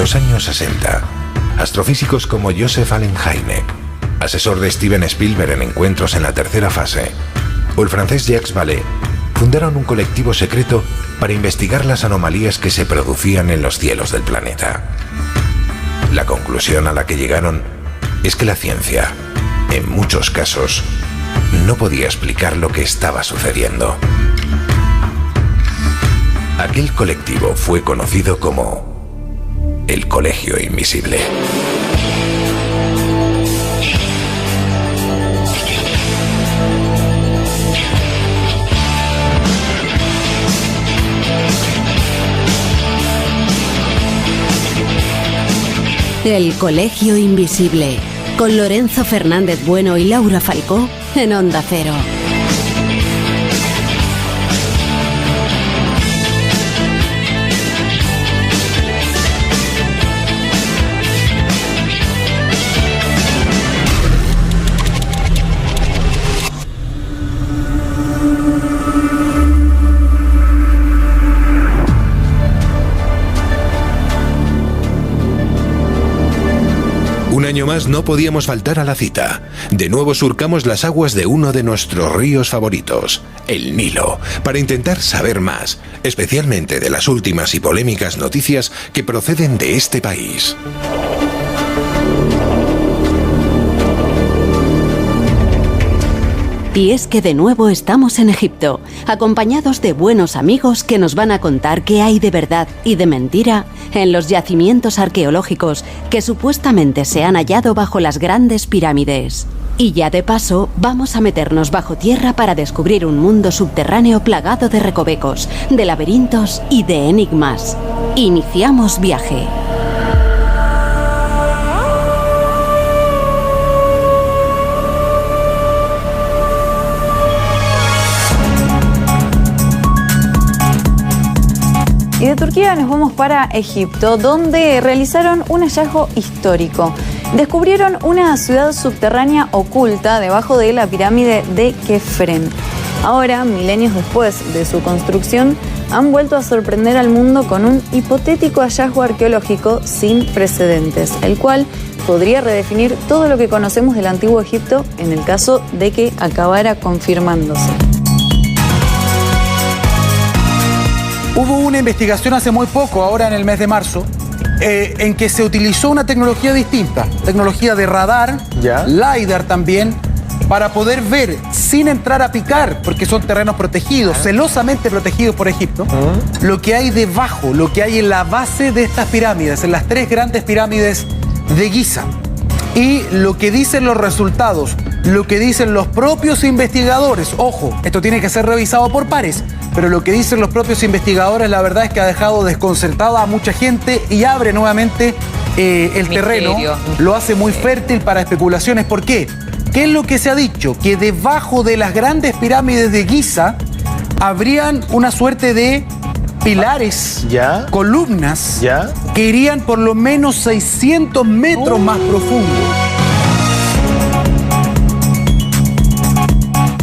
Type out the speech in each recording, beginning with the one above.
los años 60, astrofísicos como Joseph Allen Hynek, asesor de Steven Spielberg en Encuentros en la tercera fase, o el francés Jacques Vallée, fundaron un colectivo secreto para investigar las anomalías que se producían en los cielos del planeta. La conclusión a la que llegaron es que la ciencia, en muchos casos, no podía explicar lo que estaba sucediendo. Aquel colectivo fue conocido como el Colegio Invisible. El Colegio Invisible, con Lorenzo Fernández Bueno y Laura Falcó en Onda Cero. Un año más no podíamos faltar a la cita. De nuevo surcamos las aguas de uno de nuestros ríos favoritos, el Nilo, para intentar saber más, especialmente de las últimas y polémicas noticias que proceden de este país. Y es que de nuevo estamos en Egipto, acompañados de buenos amigos que nos van a contar qué hay de verdad y de mentira en los yacimientos arqueológicos que supuestamente se han hallado bajo las grandes pirámides. Y ya de paso, vamos a meternos bajo tierra para descubrir un mundo subterráneo plagado de recovecos, de laberintos y de enigmas. Iniciamos viaje. Y de Turquía nos vamos para Egipto, donde realizaron un hallazgo histórico. Descubrieron una ciudad subterránea oculta debajo de la pirámide de Kefren. Ahora, milenios después de su construcción, han vuelto a sorprender al mundo con un hipotético hallazgo arqueológico sin precedentes, el cual podría redefinir todo lo que conocemos del antiguo Egipto en el caso de que acabara confirmándose. Hubo una investigación hace muy poco, ahora en el mes de marzo, en que se utilizó una tecnología distinta, tecnología de radar, LiDAR también, para poder ver sin entrar a picar, porque son terrenos protegidos, celosamente protegidos por Egipto, lo que hay debajo, lo que hay en la base de estas pirámides, en las 3 grandes pirámides de Giza. Y lo que dicen los resultados, lo que dicen los propios investigadores, ojo, esto tiene que ser revisado por pares, pero lo que dicen los propios investigadores, la verdad es que ha dejado desconcertada a mucha gente y abre nuevamente el terreno, lo hace muy fértil para especulaciones. ¿Por qué? ¿Qué es lo que se ha dicho? Que debajo de las grandes pirámides de Giza habrían una suerte de pilares, columnas, que irían por lo menos 600 metros más profundo.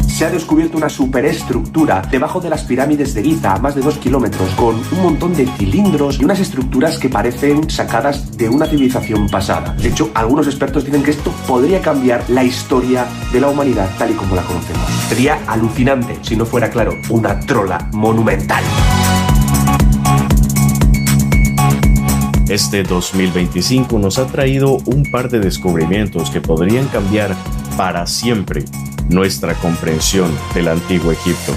Se ha descubierto una superestructura debajo de las pirámides de Giza a más de 2 kilómetros, con un montón de cilindros y unas estructuras que parecen sacadas de una civilización pasada. De hecho, algunos expertos dicen que esto podría cambiar la historia de la humanidad tal y como la conocemos. Sería alucinante si no fuera, claro, una trola monumental. Este 2025 nos ha traído un par de descubrimientos que podrían cambiar para siempre nuestra comprensión del antiguo Egipto.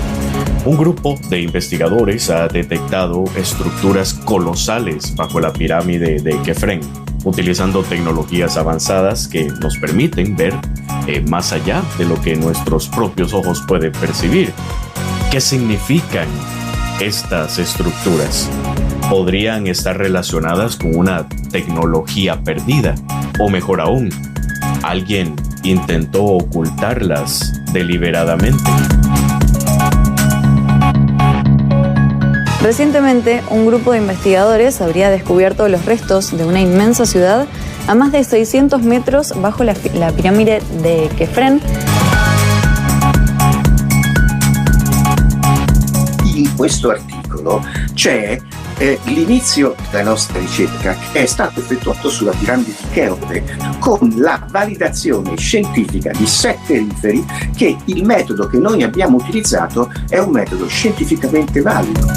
Un grupo de investigadores ha detectado estructuras colosales bajo la pirámide de Kefren, utilizando tecnologías avanzadas que nos permiten ver más allá de lo que nuestros propios ojos pueden percibir. ¿Qué significan estas estructuras? ¿Podrían estar relacionadas con una tecnología perdida? O mejor aún, ¿alguien intentó ocultarlas deliberadamente? Recientemente, un grupo de investigadores habría descubierto los restos de una inmensa ciudad a más de 600 metros bajo la pirámide de Kefren. di questo articolo c'è l'inizio della nostra ricerca, che è stato effettuato sulla piramide di Cheope, con la validazione scientifica di 7 riferi che il metodo che noi abbiamo utilizzato è un metodo scientificamente valido.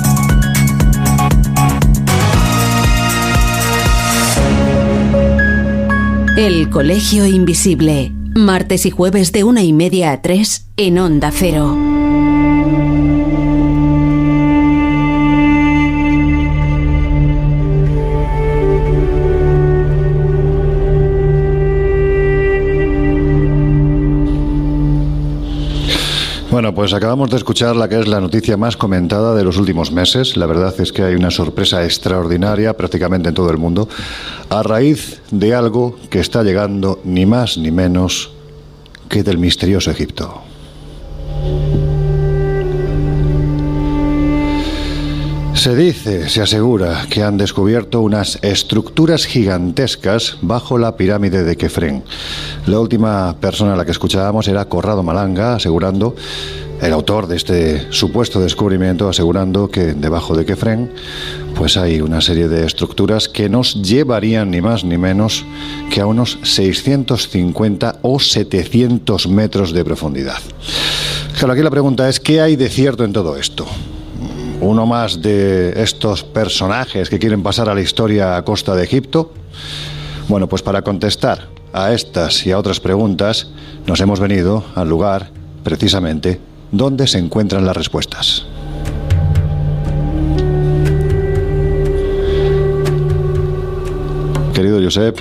El Colegio Invisible, martes y jueves de 1:30 a 3 en Onda Cero. Bueno, pues acabamos de escuchar la que es la noticia más comentada de los últimos meses. La verdad es que hay una sorpresa extraordinaria prácticamente en todo el mundo a raíz de algo que está llegando ni más ni menos que del misterioso Egipto. Se dice, se asegura, que han descubierto unas estructuras gigantescas bajo la pirámide de Kefren. La última persona a la que escuchábamos era Corrado Malanga, asegurando, el autor de este supuesto descubrimiento, asegurando que debajo de Kefren pues hay una serie de estructuras que nos llevarían ni más ni menos que a unos 650 o 700 metros de profundidad. Claro, aquí la pregunta es, ¿qué hay de cierto en todo esto? ¿Uno más de estos personajes que quieren pasar a la historia a costa de Egipto? Bueno, pues para contestar a estas y a otras preguntas nos hemos venido al lugar, precisamente, donde se encuentran las respuestas. Querido Josep,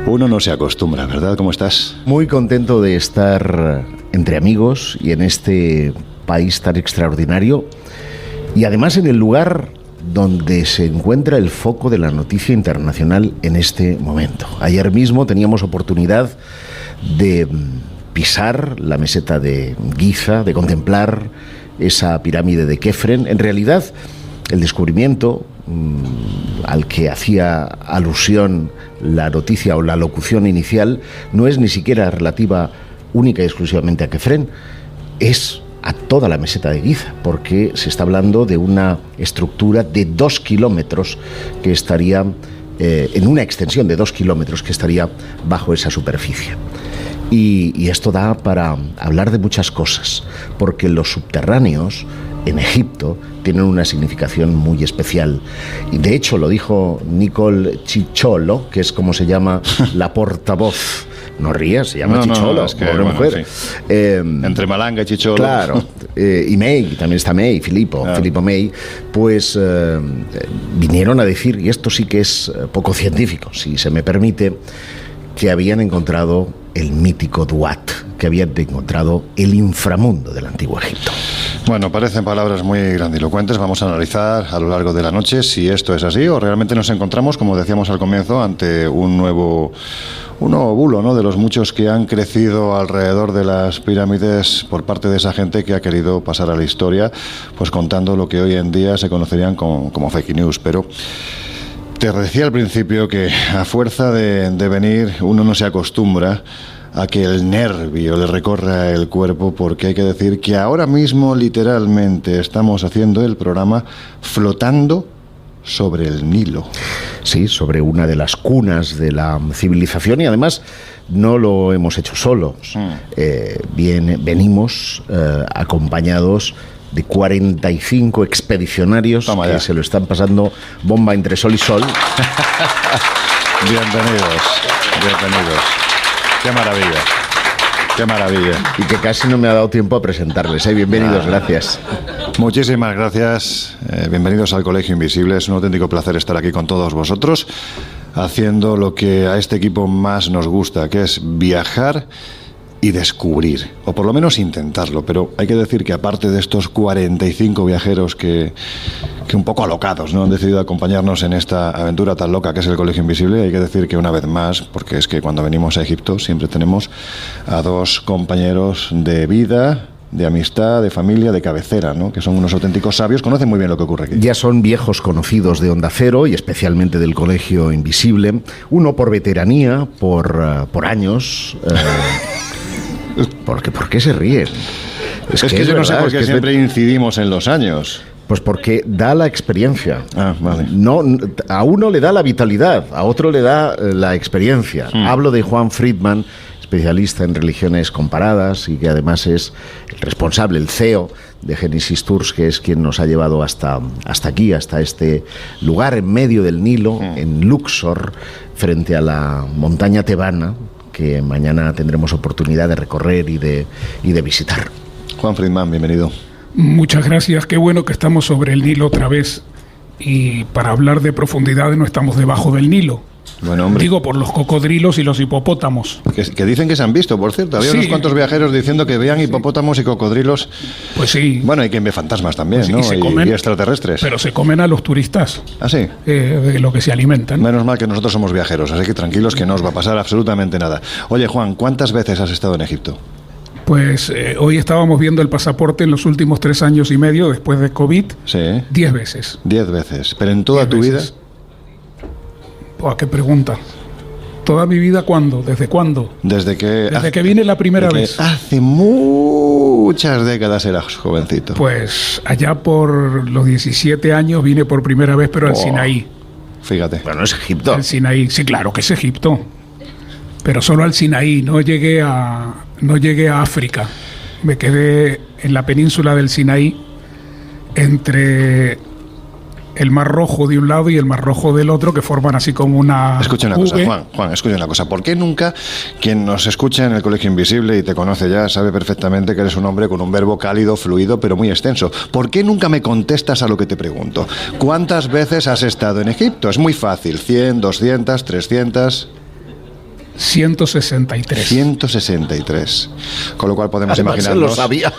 uno no se acostumbra, ¿verdad? ¿Cómo estás? Muy contento de estar entre amigos y en este país tan extraordinario, y además en el lugar donde se encuentra el foco de la noticia internacional en este momento. Ayer mismo teníamos oportunidad de pisar la meseta de Giza, de contemplar esa pirámide de Kefren. En realidad, el descubrimiento al que hacía alusión la noticia o la locución inicial no es ni siquiera relativa única y exclusivamente a Kefren, es a toda la meseta de Giza, porque se está hablando de una estructura de 2 kilómetros que estaría en una extensión de 2 kilómetros que estaría bajo esa superficie. Y esto da para hablar de muchas cosas, porque los subterráneos en Egipto tienen una significación muy especial. Y de hecho lo dijo Nicole Chicholo, que es como se llama la portavoz. No rías, se llama Chicholo, es que, pobre mujer. Sí. Entre Malanga y Chicholo. Claro, y May, también está May, Filippo May, pues vinieron a decir, y esto sí que es poco científico, si se me permite, que habían encontrado el mítico Duat, que habían encontrado el inframundo del antiguo Egipto. Bueno, parecen palabras muy grandilocuentes. Vamos a analizar a lo largo de la noche si esto es así o realmente nos encontramos, como decíamos al comienzo, ante un nuevo bulo, ¿no?, de los muchos que han crecido alrededor de las pirámides por parte de esa gente que ha querido pasar a la historia, pues contando lo que hoy en día se conocerían como fake news. Pero te decía al principio que a fuerza de venir uno no se acostumbra a que el nervio le recorra el cuerpo, porque hay que decir que ahora mismo literalmente estamos haciendo el programa flotando sobre el Nilo. Sí, sobre una de las cunas de la civilización, y además no lo hemos hecho solos. Venimos acompañados de 45 expedicionarios que se lo están pasando bomba entre sol y sol. Bienvenidos. Qué maravilla. Qué maravilla. Y que casi no me ha dado tiempo a presentarles. Bienvenidos, gracias. Muchísimas gracias. Bienvenidos al Colegio Invisible. Es un auténtico placer estar aquí con todos vosotros, haciendo lo que a este equipo más nos gusta, que es viajar y descubrir, o por lo menos intentarlo. Pero hay que decir que aparte de estos 45 viajeros que un poco alocados, ¿no?, han decidido acompañarnos en esta aventura tan loca que es el Colegio Invisible, hay que decir que una vez más, porque es que cuando venimos a Egipto siempre tenemos a dos compañeros de vida, de amistad, de familia, de cabecera, ¿no?, que son unos auténticos sabios, conocen muy bien lo que ocurre aquí. Ya son viejos conocidos de Onda Cero y especialmente del Colegio Invisible, uno por veteranía, por años. ¿Por qué se ríen? Es que yo no sé por qué siempre incidimos en los años. Pues porque da la experiencia. Vale. No, a uno le da la vitalidad, a otro le da la experiencia. Hablo de Juan Friedman, especialista en religiones comparadas y que además es el responsable, el CEO de Genesis Tours, que es quien nos ha llevado hasta aquí, hasta este lugar en medio del Nilo, en Luxor, frente a la montaña tebana, que mañana tendremos oportunidad de recorrer y de visitar. Juan Friedman, bienvenido. Muchas gracias, qué bueno que estamos sobre el Nilo otra vez. Y para hablar de profundidad no estamos debajo del Nilo. Bueno, hombre. Digo, por los cocodrilos y los hipopótamos. Que dicen que se han visto, por cierto. Había unos cuantos viajeros diciendo que vean hipopótamos y cocodrilos. Pues sí. Bueno, hay quien ve fantasmas también, pues ¿no? Se comen, y extraterrestres. Pero se comen a los turistas. ¿Ah, sí? De lo que se alimentan. Menos mal que nosotros somos viajeros, así que tranquilos que no os va a pasar absolutamente nada. Oye, Juan, ¿cuántas veces has estado en Egipto? Pues hoy estábamos viendo el pasaporte en los últimos 3 años y medio, después de COVID. Sí. 10 veces. 10 veces. ¿Pero en toda tu vida? ¿A qué pregunta? ¿Toda mi vida cuándo? ¿Desde cuándo? Desde que vine la primera vez. Hace muchas décadas eras jovencito. Pues allá por los 17 años vine por primera vez, pero al Sinaí. Fíjate. Bueno, es Egipto. Al Sinaí, sí, claro que es Egipto. Pero solo al Sinaí, no llegué a África. Me quedé en la península del Sinaí, entre el Mar Rojo de un lado y el Mar Rojo del otro, que forman así como una Escucha una cosa, Juan, escucha una cosa. ¿Por qué nunca quien nos escucha en el Colegio Invisible y te conoce ya sabe perfectamente que eres un hombre con un verbo cálido, fluido, pero muy extenso? ¿Por qué nunca me contestas a lo que te pregunto? ¿Cuántas veces has estado en Egipto? Es muy fácil. ¿100, 200, 300? 163. 163. Con lo cual podemos imaginarnos. Lo sabía.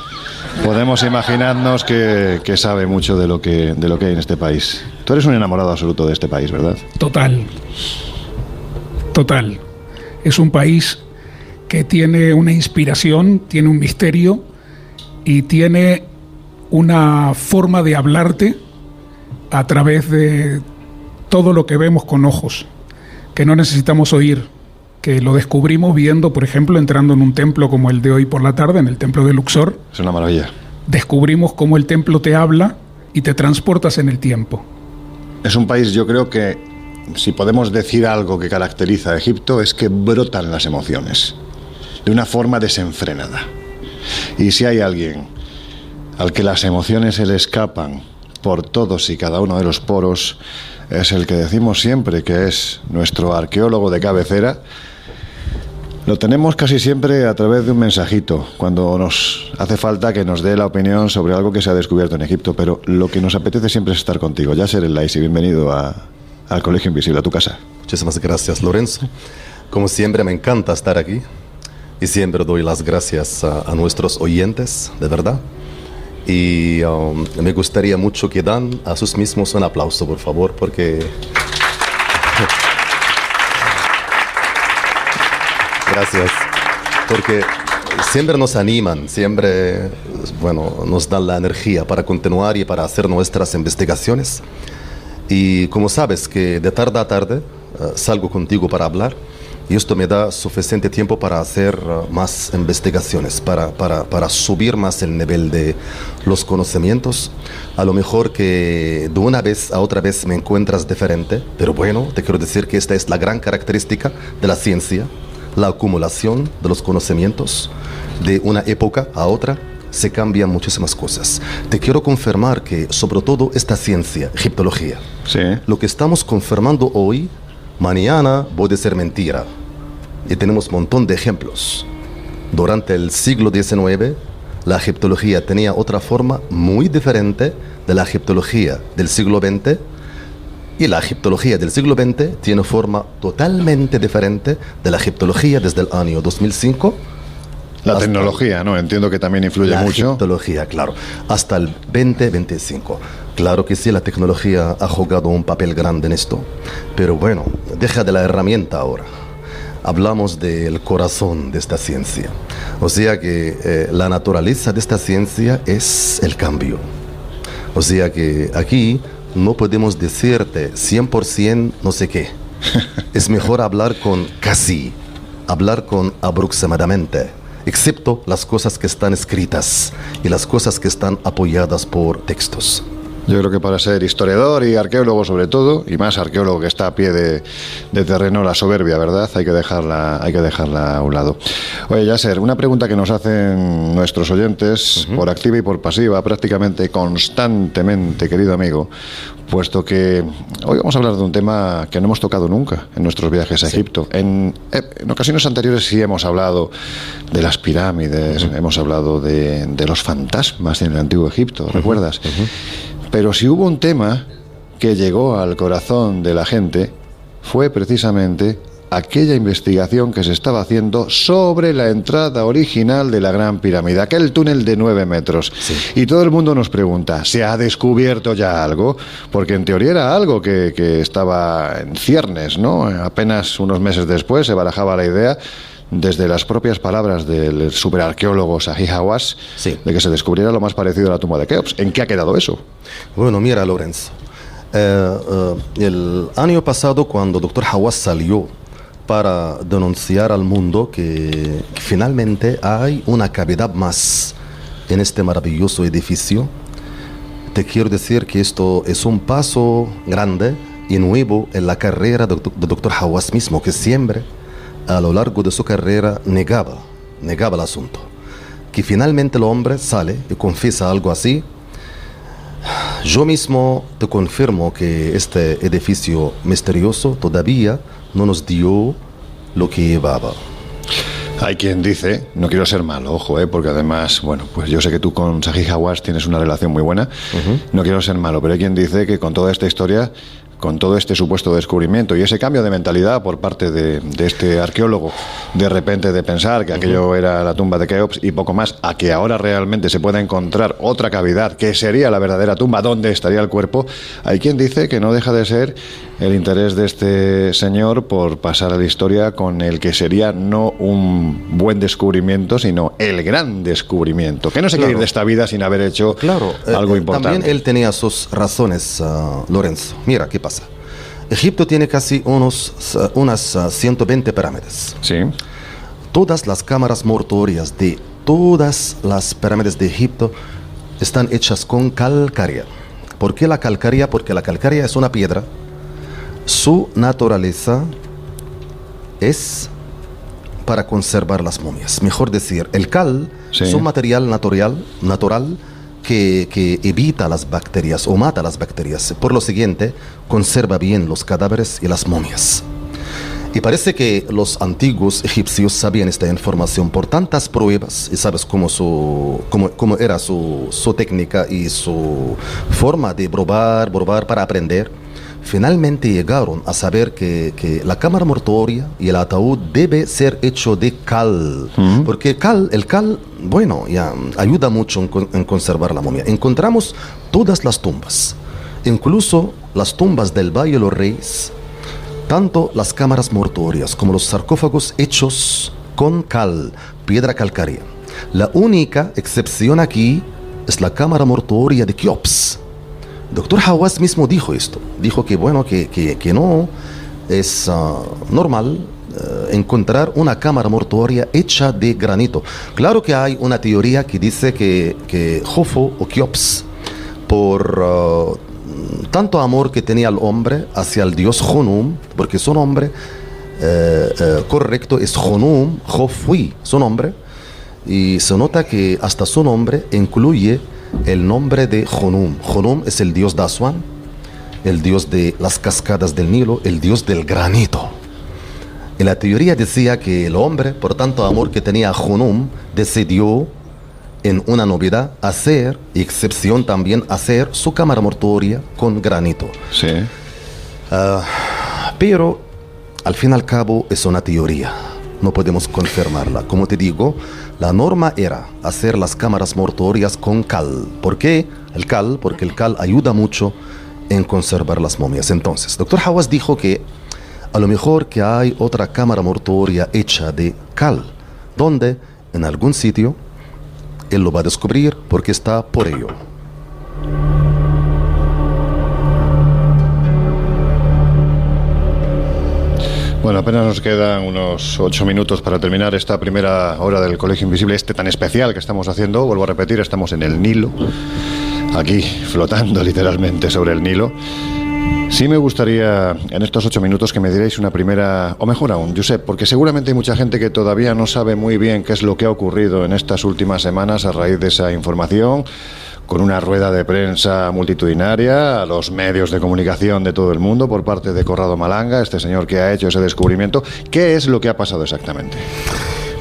Podemos imaginarnos que sabe mucho de lo que hay en este país. Tú eres un enamorado absoluto de este país, ¿verdad? Total. Es un país que tiene una inspiración, tiene un misterio y tiene una forma de hablarte a través de todo lo que vemos con ojos, que no necesitamos oír, que lo descubrimos viendo, por ejemplo, entrando en un templo como el de hoy por la tarde, en el templo de Luxor. Es una maravilla. Descubrimos cómo el templo te habla y te transportas en el tiempo. Es un país, yo creo que, si podemos decir algo que caracteriza a Egipto, es que brotan las emociones de una forma desenfrenada. Y si hay alguien al que las emociones se le escapan por todos y cada uno de los poros, es el que decimos siempre que es nuestro arqueólogo de cabecera. Lo tenemos casi siempre a través de un mensajito, cuando nos hace falta que nos dé la opinión sobre algo que se ha descubierto en Egipto, pero lo que nos apetece siempre es estar contigo. Yasser El-Laisi, bienvenido al Colegio Invisible, a tu casa. Muchísimas gracias, Lorenzo. Como siempre, me encanta estar aquí y siempre doy las gracias a nuestros oyentes, de verdad. Y me gustaría mucho que dan a sus mismos un aplauso, por favor, porque... Gracias. Porque siempre nos animan, siempre, nos dan la energía para continuar y para hacer nuestras investigaciones. Y como sabes que de tarde a tarde salgo contigo para hablar, y esto me da suficiente tiempo para hacer más investigaciones, para subir más el nivel de los conocimientos. A lo mejor que de una vez a otra vez me encuentras diferente, pero bueno, te quiero decir que esta es la gran característica de la ciencia, la acumulación de los conocimientos de una época a otra. Se cambian muchísimas cosas. Te quiero confirmar que, sobre todo esta ciencia, egiptología, sí, lo que estamos confirmando hoy, mañana puede ser mentira. Y tenemos un montón de ejemplos. Durante el siglo XIX, la egiptología tenía otra forma muy diferente de la egiptología del siglo XX. Y la egiptología del siglo XX tiene forma totalmente diferente de la egiptología desde el año 2005. La tecnología, ¿no? Entiendo que también influye mucho. La egiptología, claro. Hasta el 2025. Claro que sí, la tecnología ha jugado un papel grande en esto. Pero bueno, deja de la herramienta ahora. Hablamos del corazón de esta ciencia. O sea que la naturaleza de esta ciencia es el cambio. O sea que aquí no podemos decirte 100% no sé qué. Es mejor hablar con casi, hablar con aproximadamente, excepto las cosas que están escritas y las cosas que están apoyadas por textos. Yo creo que para ser historiador y arqueólogo sobre todo, y más arqueólogo que está a pie de terreno, la soberbia, ¿verdad? Hay que dejarla a un lado. Oye, Yasser, una pregunta que nos hacen nuestros oyentes, por activa y por pasiva, prácticamente constantemente, querido amigo, puesto que hoy vamos a hablar de un tema que no hemos tocado nunca en nuestros viajes a Egipto. En ocasiones anteriores sí hemos hablado de las pirámides, hemos hablado de los fantasmas en el antiguo Egipto, ¿recuerdas? Pero si hubo un tema que llegó al corazón de la gente, fue precisamente aquella investigación que se estaba haciendo sobre la entrada original de la Gran Pirámide, aquel túnel de 9 metros. Sí. Y todo el mundo nos pregunta, ¿se ha descubierto ya algo? Porque en teoría era algo que estaba en ciernes, ¿no? Apenas unos meses después se barajaba la idea, desde las propias palabras del superarqueólogo Zahi Hawass, de que se descubriera lo más parecido a la tumba de Keops. ¿En qué ha quedado eso? Bueno, mira, Lorenzo, el año pasado, cuando el doctor Hawass salió para denunciar al mundo que finalmente hay una cavidad más en este maravilloso edificio, te quiero decir que esto es un paso grande y nuevo en la carrera del doctor Hawass mismo, que siempre a lo largo de su carrera negaba el asunto. Que finalmente el hombre sale y confiesa algo así. Yo mismo te confirmo que este edificio misterioso todavía no nos dio lo que llevaba. Hay quien dice, no quiero ser malo, ojo, porque además, bueno, pues yo sé que tú con Zahi Hawass tienes una relación muy buena, no quiero ser malo, pero hay quien dice que con toda esta historia, con todo este supuesto descubrimiento y ese cambio de mentalidad por parte de este arqueólogo, de repente de pensar que aquello era la tumba de Keops y poco más, a que ahora realmente se pueda encontrar otra cavidad que sería la verdadera tumba donde estaría el cuerpo, hay quien dice que no deja de ser el interés de este señor por pasar a la historia con el que sería no un buen descubrimiento, sino el gran descubrimiento, que no se quiere ir de esta vida sin haber hecho algo importante. También él tenía sus razones, Lorenzo. Mira, ¿qué pasa? Egipto tiene casi unas 120 pirámides. Sí. Todas las cámaras mortuorias de todas las pirámides de Egipto están hechas con calcárea. ¿Por qué la calcárea? Porque la calcárea es una piedra. Su naturaleza es para conservar las momias. Mejor decir, el cal es un material natural que evita las bacterias o mata las bacterias. Por lo siguiente, conserva bien los cadáveres y las momias. Y parece que los antiguos egipcios sabían esta información por tantas pruebas, y sabes cómo era su técnica y su forma de probar para aprender. Finalmente llegaron a saber que la cámara mortuoria y el ataúd debe ser hecho de cal, porque el cal, bueno, ya ayuda mucho en conservar la momia. Encontramos todas las tumbas, incluso las tumbas del Valle de los Reyes, tanto las cámaras mortuorias como los sarcófagos hechos con cal, piedra calcárea. La única excepción aquí es la cámara mortuoria de Keops. Doctor Hawass mismo dijo esto, dijo que bueno, que no es normal encontrar una cámara mortuoria hecha de granito. Claro que hay una teoría que dice que Jofo o Keops, por tanto amor que tenía el hombre hacia el dios Honum, porque su nombre correcto es Honum, Jofui, su nombre, y se nota que hasta su nombre incluye el nombre de Honum. Honum es el dios de Asuán, el dios de las cascadas del Nilo, el dios del granito. Y la teoría decía que el hombre, por tanto amor que tenía a Honum, decidió en una novedad hacer, y excepción también, hacer su cámara mortuoria con granito. Sí. Pero al fin y al cabo es una teoría, no podemos confirmarla. Como te digo, la norma era hacer las cámaras mortuorias con cal. ¿Por qué el cal? Porque el cal ayuda mucho en conservar las momias. Entonces, Dr. Hawass dijo que a lo mejor que hay otra cámara mortuoria hecha de cal, donde en algún sitio él lo va a descubrir porque está por ello. Bueno, apenas nos quedan unos 8 minutos para terminar esta primera hora del Colegio Invisible, tan especial que estamos haciendo. Vuelvo a repetir, estamos en el Nilo, aquí, flotando literalmente sobre el Nilo. Sí me gustaría, en estos 8 minutos, que me dierais una primera, o mejor aún, Josep, porque seguramente hay mucha gente que todavía no sabe muy bien qué es lo que ha ocurrido en estas últimas semanas a raíz de esa información, con una rueda de prensa multitudinaria a los medios de comunicación de todo el mundo por parte de Corrado Malanga, este señor que ha hecho ese descubrimiento. ¿Qué es lo que ha pasado exactamente?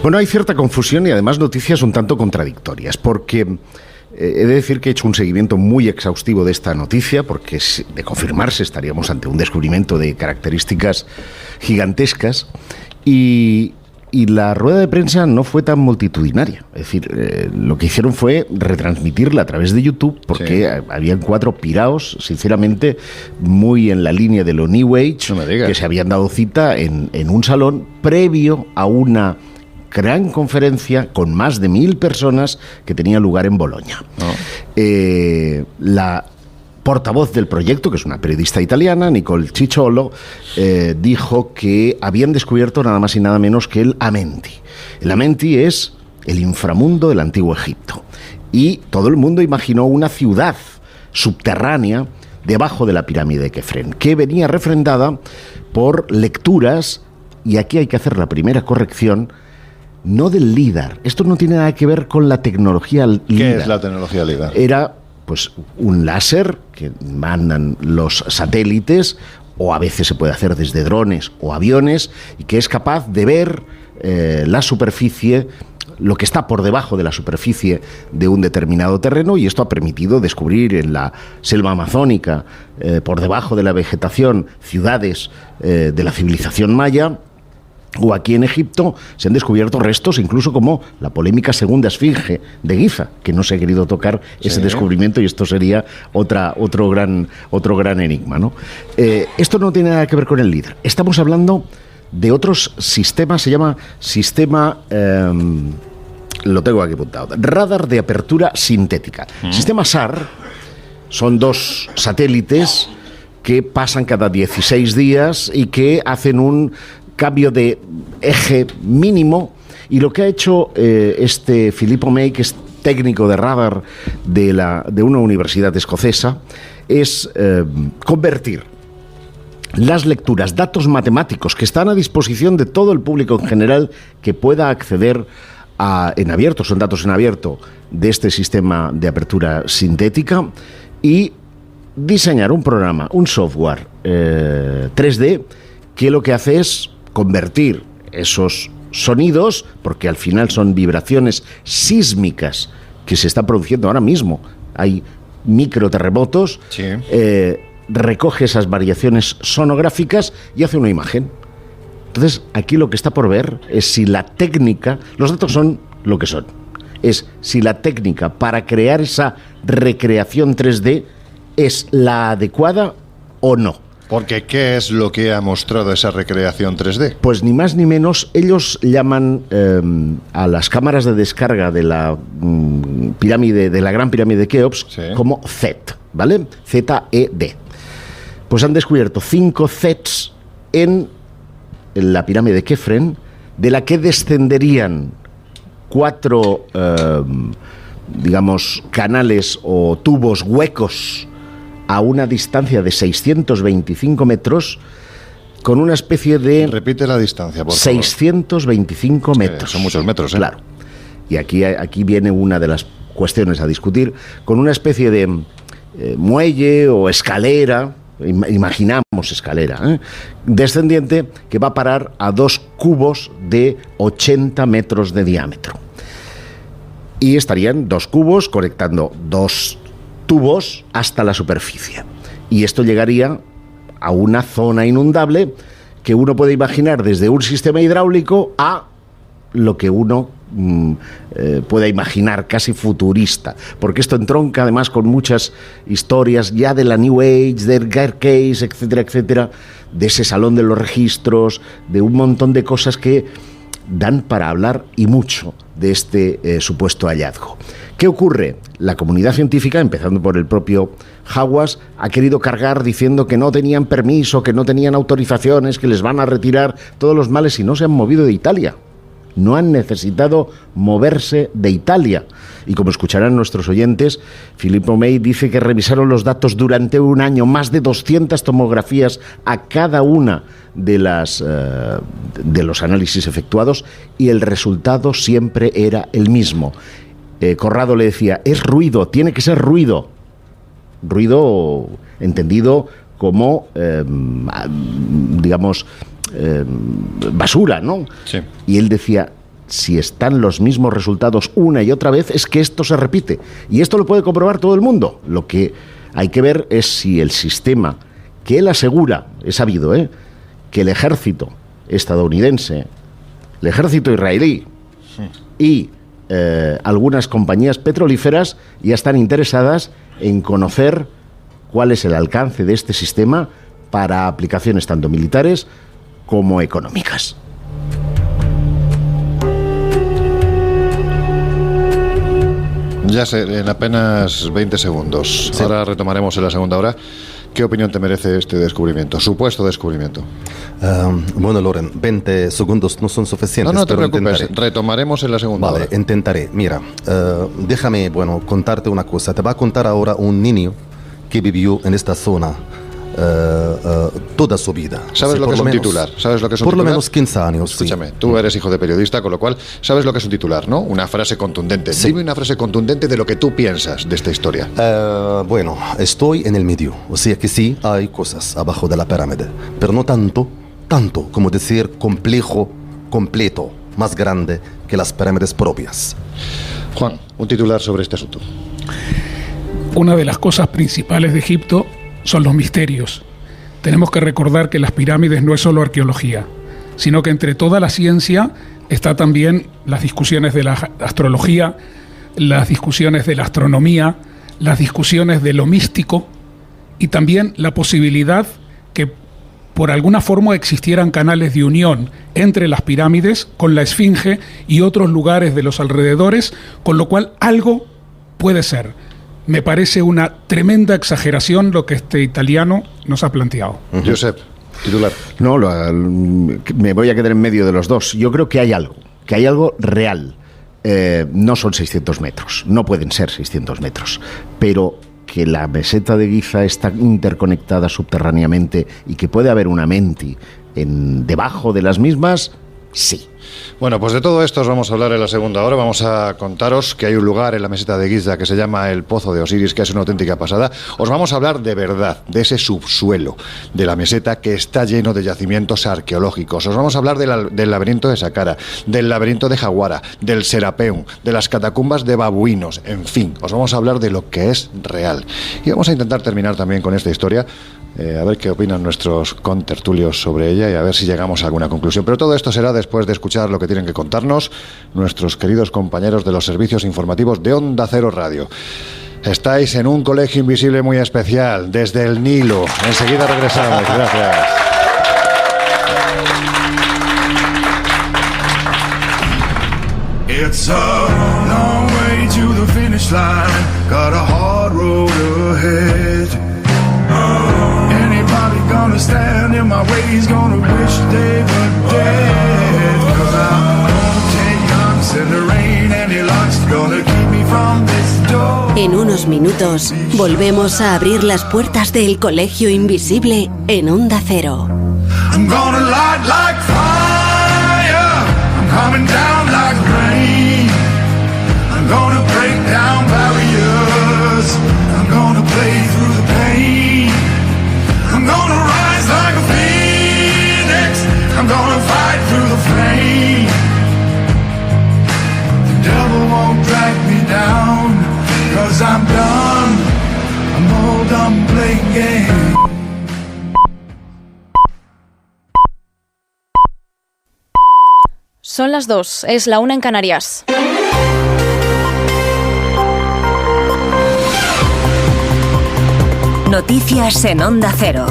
Bueno, hay cierta confusión y además noticias un tanto contradictorias, porque he de decir que he hecho un seguimiento muy exhaustivo de esta noticia, porque de confirmarse estaríamos ante un descubrimiento de características gigantescas, y la rueda de prensa no fue tan multitudinaria. Es decir, lo que hicieron fue retransmitirla a través de YouTube, porque habían 4 piraos, sinceramente, muy en la línea de lo New Age, que se habían dado cita en un salón previo a una gran conferencia con más de 1.000 personas que tenía lugar en Bolonia. La portavoz del proyecto, que es una periodista italiana, Nicole Cicciolo, dijo que habían descubierto nada más y nada menos que el Amenti. El Amenti es el inframundo del Antiguo Egipto. Y todo el mundo imaginó una ciudad subterránea debajo de la pirámide de Kefren, que venía refrendada por lecturas, y aquí hay que hacer la primera corrección, no del LIDAR. Esto no tiene nada que ver con la tecnología LIDAR. ¿Qué es la tecnología LIDAR? Era pues un láser que mandan los satélites, o a veces se puede hacer desde drones o aviones, y que es capaz de ver la superficie, lo que está por debajo de la superficie de un determinado terreno, y esto ha permitido descubrir en la selva amazónica, por debajo de la vegetación, ciudades de la civilización maya. O aquí en Egipto se han descubierto restos, incluso como la polémica segunda esfinge de Giza, que no se ha querido tocar ese descubrimiento, y esto sería otro gran enigma, ¿no? Esto no tiene nada que ver con el LIDAR. Estamos hablando de otros sistemas, se llama sistema, lo tengo aquí apuntado, radar de apertura sintética. Sistema SAR son 2 satélites que pasan cada 16 días y que hacen un cambio de eje mínimo, y lo que ha hecho este Filippo May, que es técnico de radar de una universidad escocesa, es convertir las lecturas, datos matemáticos que están a disposición de todo el público en general que pueda acceder en abierto, son datos en abierto de este sistema de apertura sintética, y diseñar un programa, un software 3D que lo que hace es convertir esos sonidos, porque al final son vibraciones sísmicas que se están produciendo ahora mismo, hay microterremotos, recoge esas variaciones sonográficas y hace una imagen. Entonces, aquí lo que está por ver es si la técnica, los datos son lo que son, es si la técnica para crear esa recreación 3D es la adecuada o no. Porque, ¿qué es lo que ha mostrado esa recreación 3D? Pues ni más ni menos, ellos llaman a las cámaras de descarga de la pirámide, de la gran pirámide de Keops, como Z, ¿vale? Z-E-D. Pues han descubierto 5 Zs en la pirámide de Kefren, de la que descenderían 4, digamos, canales o tubos huecos a una distancia de 625 metros, con una especie de... Repite la distancia, por favor. 625 metros. Son muchos metros, ¿eh? Claro. Y aquí viene una de las cuestiones a discutir, con una especie de muelle o escalera, imaginamos escalera, descendiente, que va a parar a 2 cubos de 80 metros de diámetro. Y estarían 2 cubos conectando 2 tubos hasta la superficie. Y esto llegaría a una zona inundable que uno puede imaginar desde un sistema hidráulico a lo que uno pueda imaginar, casi futurista, porque esto entronca además con muchas historias ya de la New Age, de Edgar Cayce, etcétera, etcétera, de ese salón de los registros, de un montón de cosas que dan para hablar, y mucho, de este supuesto hallazgo. ¿Qué ocurre? La comunidad científica, empezando por el propio Hawass, ha querido cargar diciendo que no tenían permiso, que no tenían autorizaciones, que les van a retirar todos los males, y no se han movido de Italia. no han necesitado moverse de Italia. Y como escucharán nuestros oyentes, Filippo May dice que revisaron los datos durante un año, más de 200 tomografías a cada una de los análisis efectuados, y el resultado siempre era el mismo. Corrado le decía, es ruido, tiene que ser ruido. Ruido entendido como, basura, ¿no? Sí. Y él decía, si están los mismos resultados una y otra vez, es que esto se repite. Y esto lo puede comprobar todo el mundo. Lo que hay que ver es si el sistema que él asegura, es sabido, que el ejército estadounidense, el ejército israelí y algunas compañías petrolíferas ya están interesadas en conocer cuál es el alcance de este sistema para aplicaciones tanto militares como económicas. Ya sé, en apenas 20 segundos. Sí. Ahora retomaremos en la segunda hora. ¿Qué opinión te merece este descubrimiento, supuesto descubrimiento? Bueno, Loren, 20 segundos no son suficientes. No te preocupes, retomaremos en la segunda hora. Vale, intentaré. Mira, déjame, contarte una cosa. Te va a contar ahora un niño que vivió en esta zona toda su vida. ¿Sabes lo que es un titular? ¿Sabes lo que es un por titular? Lo menos 15 años. Escúchame, sí. Tú eres hijo de periodista, con lo cual sabes lo que es un titular, ¿no? Una frase contundente. Sí. Dime una frase contundente de lo que tú piensas de esta historia. Bueno, estoy en el medio, o sea que sí hay cosas abajo de la pirámide, pero no tanto como decir complejo, completo, más grande que las pirámides propias. Juan, un titular sobre este asunto. Una de las cosas principales de Egipto son los misterios. Tenemos que recordar que las pirámides no es solo arqueología, sino que entre toda la ciencia está también las discusiones de la astrología, las discusiones de la astronomía, las discusiones de lo místico y también la posibilidad que por alguna forma existieran canales de unión entre las pirámides con la Esfinge y otros lugares de los alrededores, con lo cual algo puede ser. Me parece una tremenda exageración lo que este italiano nos ha planteado. Josep, titular. No, me voy a quedar en medio de los dos. Yo creo que hay algo real. No son 600 metros, no pueden ser 600 metros, pero que la meseta de Giza está interconectada subterráneamente y que puede haber una menti debajo de las mismas, sí. Bueno, pues de todo esto os vamos a hablar en la segunda hora. Vamos a contaros que hay un lugar en la meseta de Giza que se llama el Pozo de Osiris, que es una auténtica pasada. Os vamos a hablar de verdad, de ese subsuelo de la meseta que está lleno de yacimientos arqueológicos. Os vamos a hablar del laberinto de Saqqara, del laberinto de Jawara, del Serapeum, de las catacumbas de babuinos, en fin, os vamos a hablar de lo que es real. Y vamos a intentar terminar también con esta historia, a ver qué opinan nuestros contertulios sobre ella y a ver si llegamos a alguna conclusión. Pero todo esto será después de escuchar lo que tienen que contarnos nuestros queridos compañeros de los servicios informativos de Onda Cero Radio. Estáis en un colegio invisible muy especial, desde el Nilo. Enseguida regresamos. Gracias. It's a long way to the finish line. Got a hard road ahead. Anybody gonna stand in my way is gonna wish they were dead. 'Cause I'm gonna take knocks in the rain and the luck's gonna keep me from this door. En unos minutos volvemos a abrir las puertas del colegio invisible en Onda Cero. I'm gonna light like fire. I'm coming down like rain. I'm gonna break down barriers. I'm gonna play through the pain. I'm gonna rise like a phoenix. I'm gonna fight through the flame. The devil won't drag me down, 'cause I'm done. I'm all done playing games. Son las 2, es la 1 en Canarias. Noticias en Onda Cero.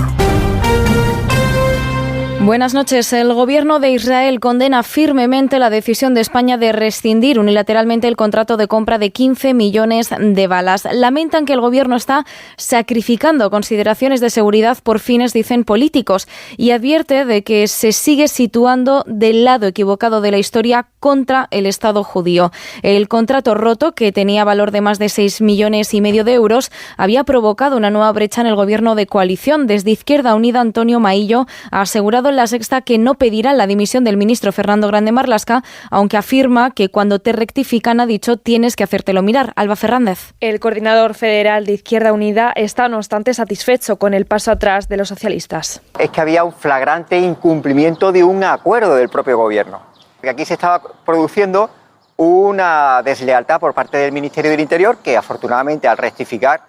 Buenas noches. El gobierno de Israel condena firmemente la decisión de España de rescindir unilateralmente el contrato de compra de 15 millones de balas. Lamentan que el gobierno está sacrificando consideraciones de seguridad por fines, dicen, políticos, y advierte de que se sigue situando del lado equivocado de la historia contra el Estado judío. El contrato roto, que tenía valor de más de 6,5 millones de euros, había provocado una nueva brecha en el gobierno de coalición. Desde Izquierda Unida, Antonio Maillo ha asegurado en La Sexta que no pedirá la dimisión del ministro Fernando Grande Marlaska, aunque afirma que cuando te rectifican, ha dicho, tienes que hacértelo mirar. Alba Fernández. El coordinador federal de Izquierda Unida está, no obstante, satisfecho con el paso atrás de los socialistas. Es que había un flagrante incumplimiento de un acuerdo del propio gobierno. Aquí se estaba produciendo una deslealtad por parte del Ministerio del Interior que, afortunadamente, al rectificar,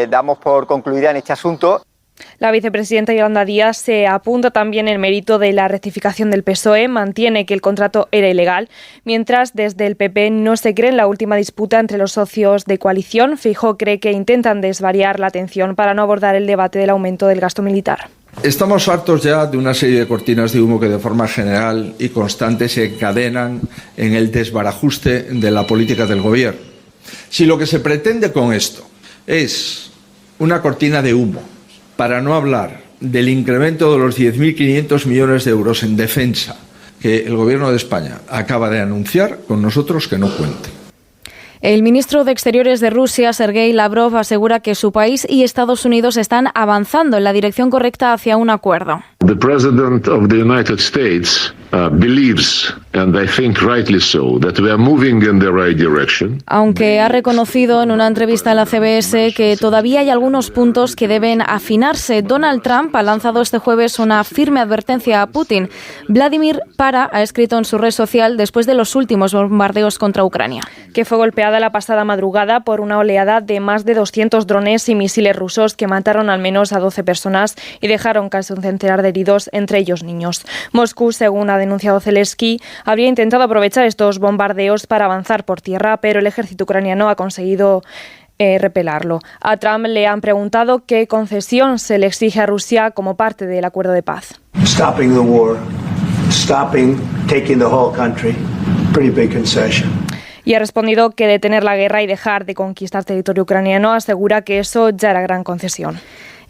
damos por concluida en este asunto. La vicepresidenta Yolanda Díaz se apunta también el mérito de la rectificación del PSOE, mantiene que el contrato era ilegal, mientras desde el PP no se cree en la última disputa entre los socios de coalición. Feijóo cree que intentan desvariar la atención para no abordar el debate del aumento del gasto militar. Estamos hartos ya de una serie de cortinas de humo que de forma general y constante se encadenan en el desbarajuste de la política del gobierno. Si lo que se pretende con esto es una cortina de humo, para no hablar del incremento de los 10.500 millones de euros en defensa que el Gobierno de España acaba de anunciar, con nosotros que no cuente. El ministro de Exteriores de Rusia, Sergei Lavrov, asegura que su país y Estados Unidos están avanzando en la dirección correcta hacia un acuerdo. The President of the United States believes, and I think rightly so, that we are moving in the right direction. Aunque ha reconocido en una entrevista en la CBS que todavía hay algunos puntos que deben afinarse, Donald Trump ha lanzado este jueves una firme advertencia a Putin. Vladimir Para ha escrito en su red social después de los últimos bombardeos contra Ucrania, que fue golpeada la pasada madrugada por una oleada de más de 200 drones y misiles rusos que mataron al menos a 12 personas y dejaron casi un centenar de heridos, entre ellos niños. Moscú, según ha denunciado Zelensky, habría intentado aprovechar estos bombardeos para avanzar por tierra, pero el ejército ucraniano ha conseguido repelarlo. A Trump le han preguntado qué concesión se le exige a Rusia como parte del acuerdo de paz. Stopping the war, taking the whole country, pretty big concession. Y ha respondido que detener la guerra y dejar de conquistar territorio ucraniano, asegura que eso ya era gran concesión.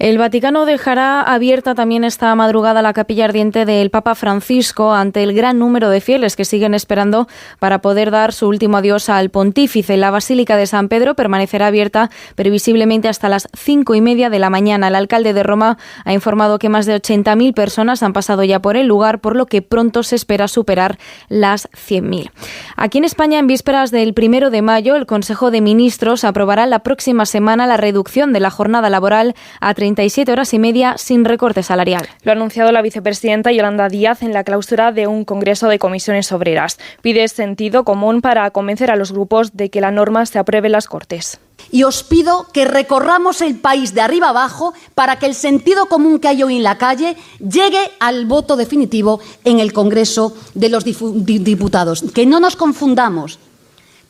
El Vaticano dejará abierta también esta madrugada la capilla ardiente del Papa Francisco ante el gran número de fieles que siguen esperando para poder dar su último adiós al pontífice. La Basílica de San Pedro permanecerá abierta previsiblemente hasta las 5:30 de la mañana. El alcalde de Roma ha informado que más de 80.000 personas han pasado ya por el lugar, por lo que pronto se espera superar las 100.000. Aquí en España, en vísperas del 1 de mayo, el Consejo de Ministros aprobará la próxima semana la reducción de la jornada laboral a 37 horas y media sin recorte salarial. Lo ha anunciado la vicepresidenta Yolanda Díaz en la clausura de un congreso de comisiones obreras. Pide sentido común para convencer a los grupos de que la norma se apruebe en las Cortes. Y os pido que recorramos el país de arriba abajo para que el sentido común que hay hoy en la calle llegue al voto definitivo en el Congreso de los Diputados. Que no nos confundamos,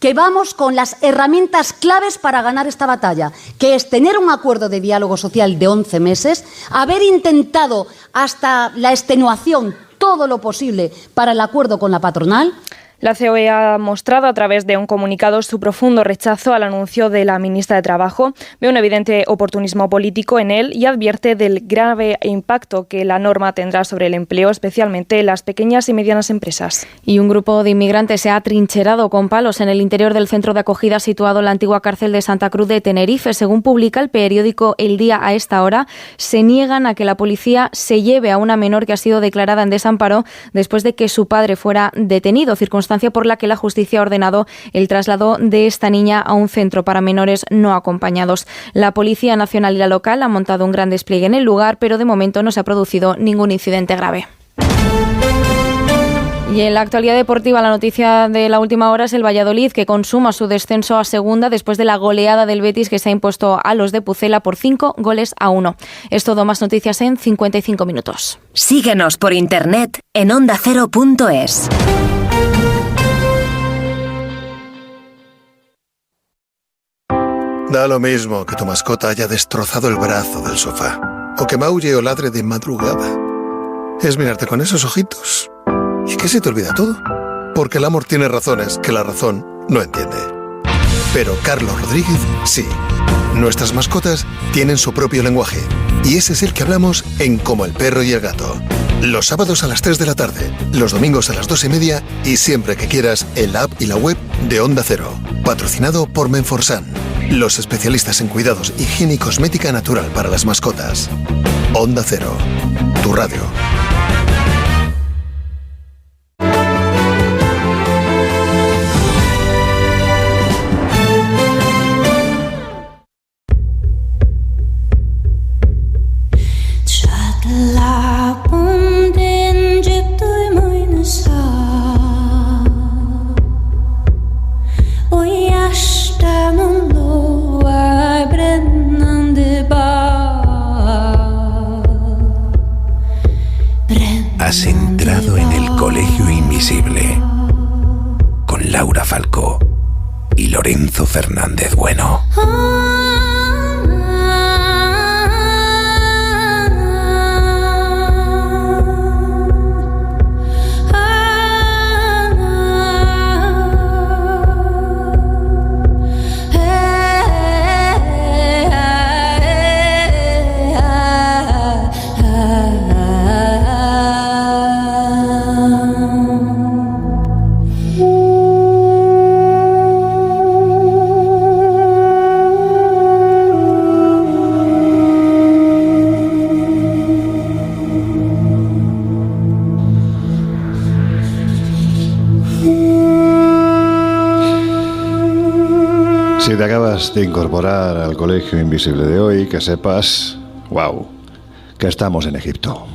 que vamos con las herramientas claves para ganar esta batalla, que es tener un acuerdo de diálogo social de 11 meses, haber intentado hasta la extenuación todo lo posible para el acuerdo con la patronal. La COE ha mostrado a través de un comunicado su profundo rechazo al anuncio de la ministra de Trabajo, ve un evidente oportunismo político en él y advierte del grave impacto que la norma tendrá sobre el empleo, especialmente en las pequeñas y medianas empresas. Y un grupo de inmigrantes se ha atrincherado con palos en el interior del centro de acogida situado en la antigua cárcel de Santa Cruz de Tenerife. Según publica el periódico El Día a esta hora, se niegan a que la policía se lleve a una menor que ha sido declarada en desamparo después de que su padre fuera detenido, circunstancia por la que la justicia ha ordenado el traslado de esta niña a un centro para menores no acompañados. La Policía Nacional y la local han montado un gran despliegue en el lugar, pero de momento no se ha producido ningún incidente grave. Y en la actualidad deportiva, la noticia de la última hora es el Valladolid, que consuma su descenso a segunda después de la goleada del Betis que se ha impuesto a los de Pucela por 5-1. Es todo, más noticias en 55 minutos. Síguenos por internet en ondacero.es. Da lo mismo que tu mascota haya destrozado el brazo del sofá o que maulle o ladre de madrugada. es mirarte con esos ojitos y que se te olvida todo. Porque el amor tiene razones que la razón no entiende. Pero Carlos Rodríguez sí. Nuestras mascotas tienen su propio lenguaje y ese es el que hablamos en Como el perro y el gato. Los sábados a las 3 de la tarde, los domingos a las 2:30 y siempre que quieras en la app y la web de Onda Cero. Patrocinado por Menforsan, los especialistas en cuidados, higiene y cosmética natural para las mascotas. Onda Cero, tu radio. Has entrado en el Colegio Invisible con Laura Falcó y Lorenzo Fernández Bueno. Si te acabas de incorporar al Colegio Invisible de hoy, que sepas, wow, que estamos en Egipto.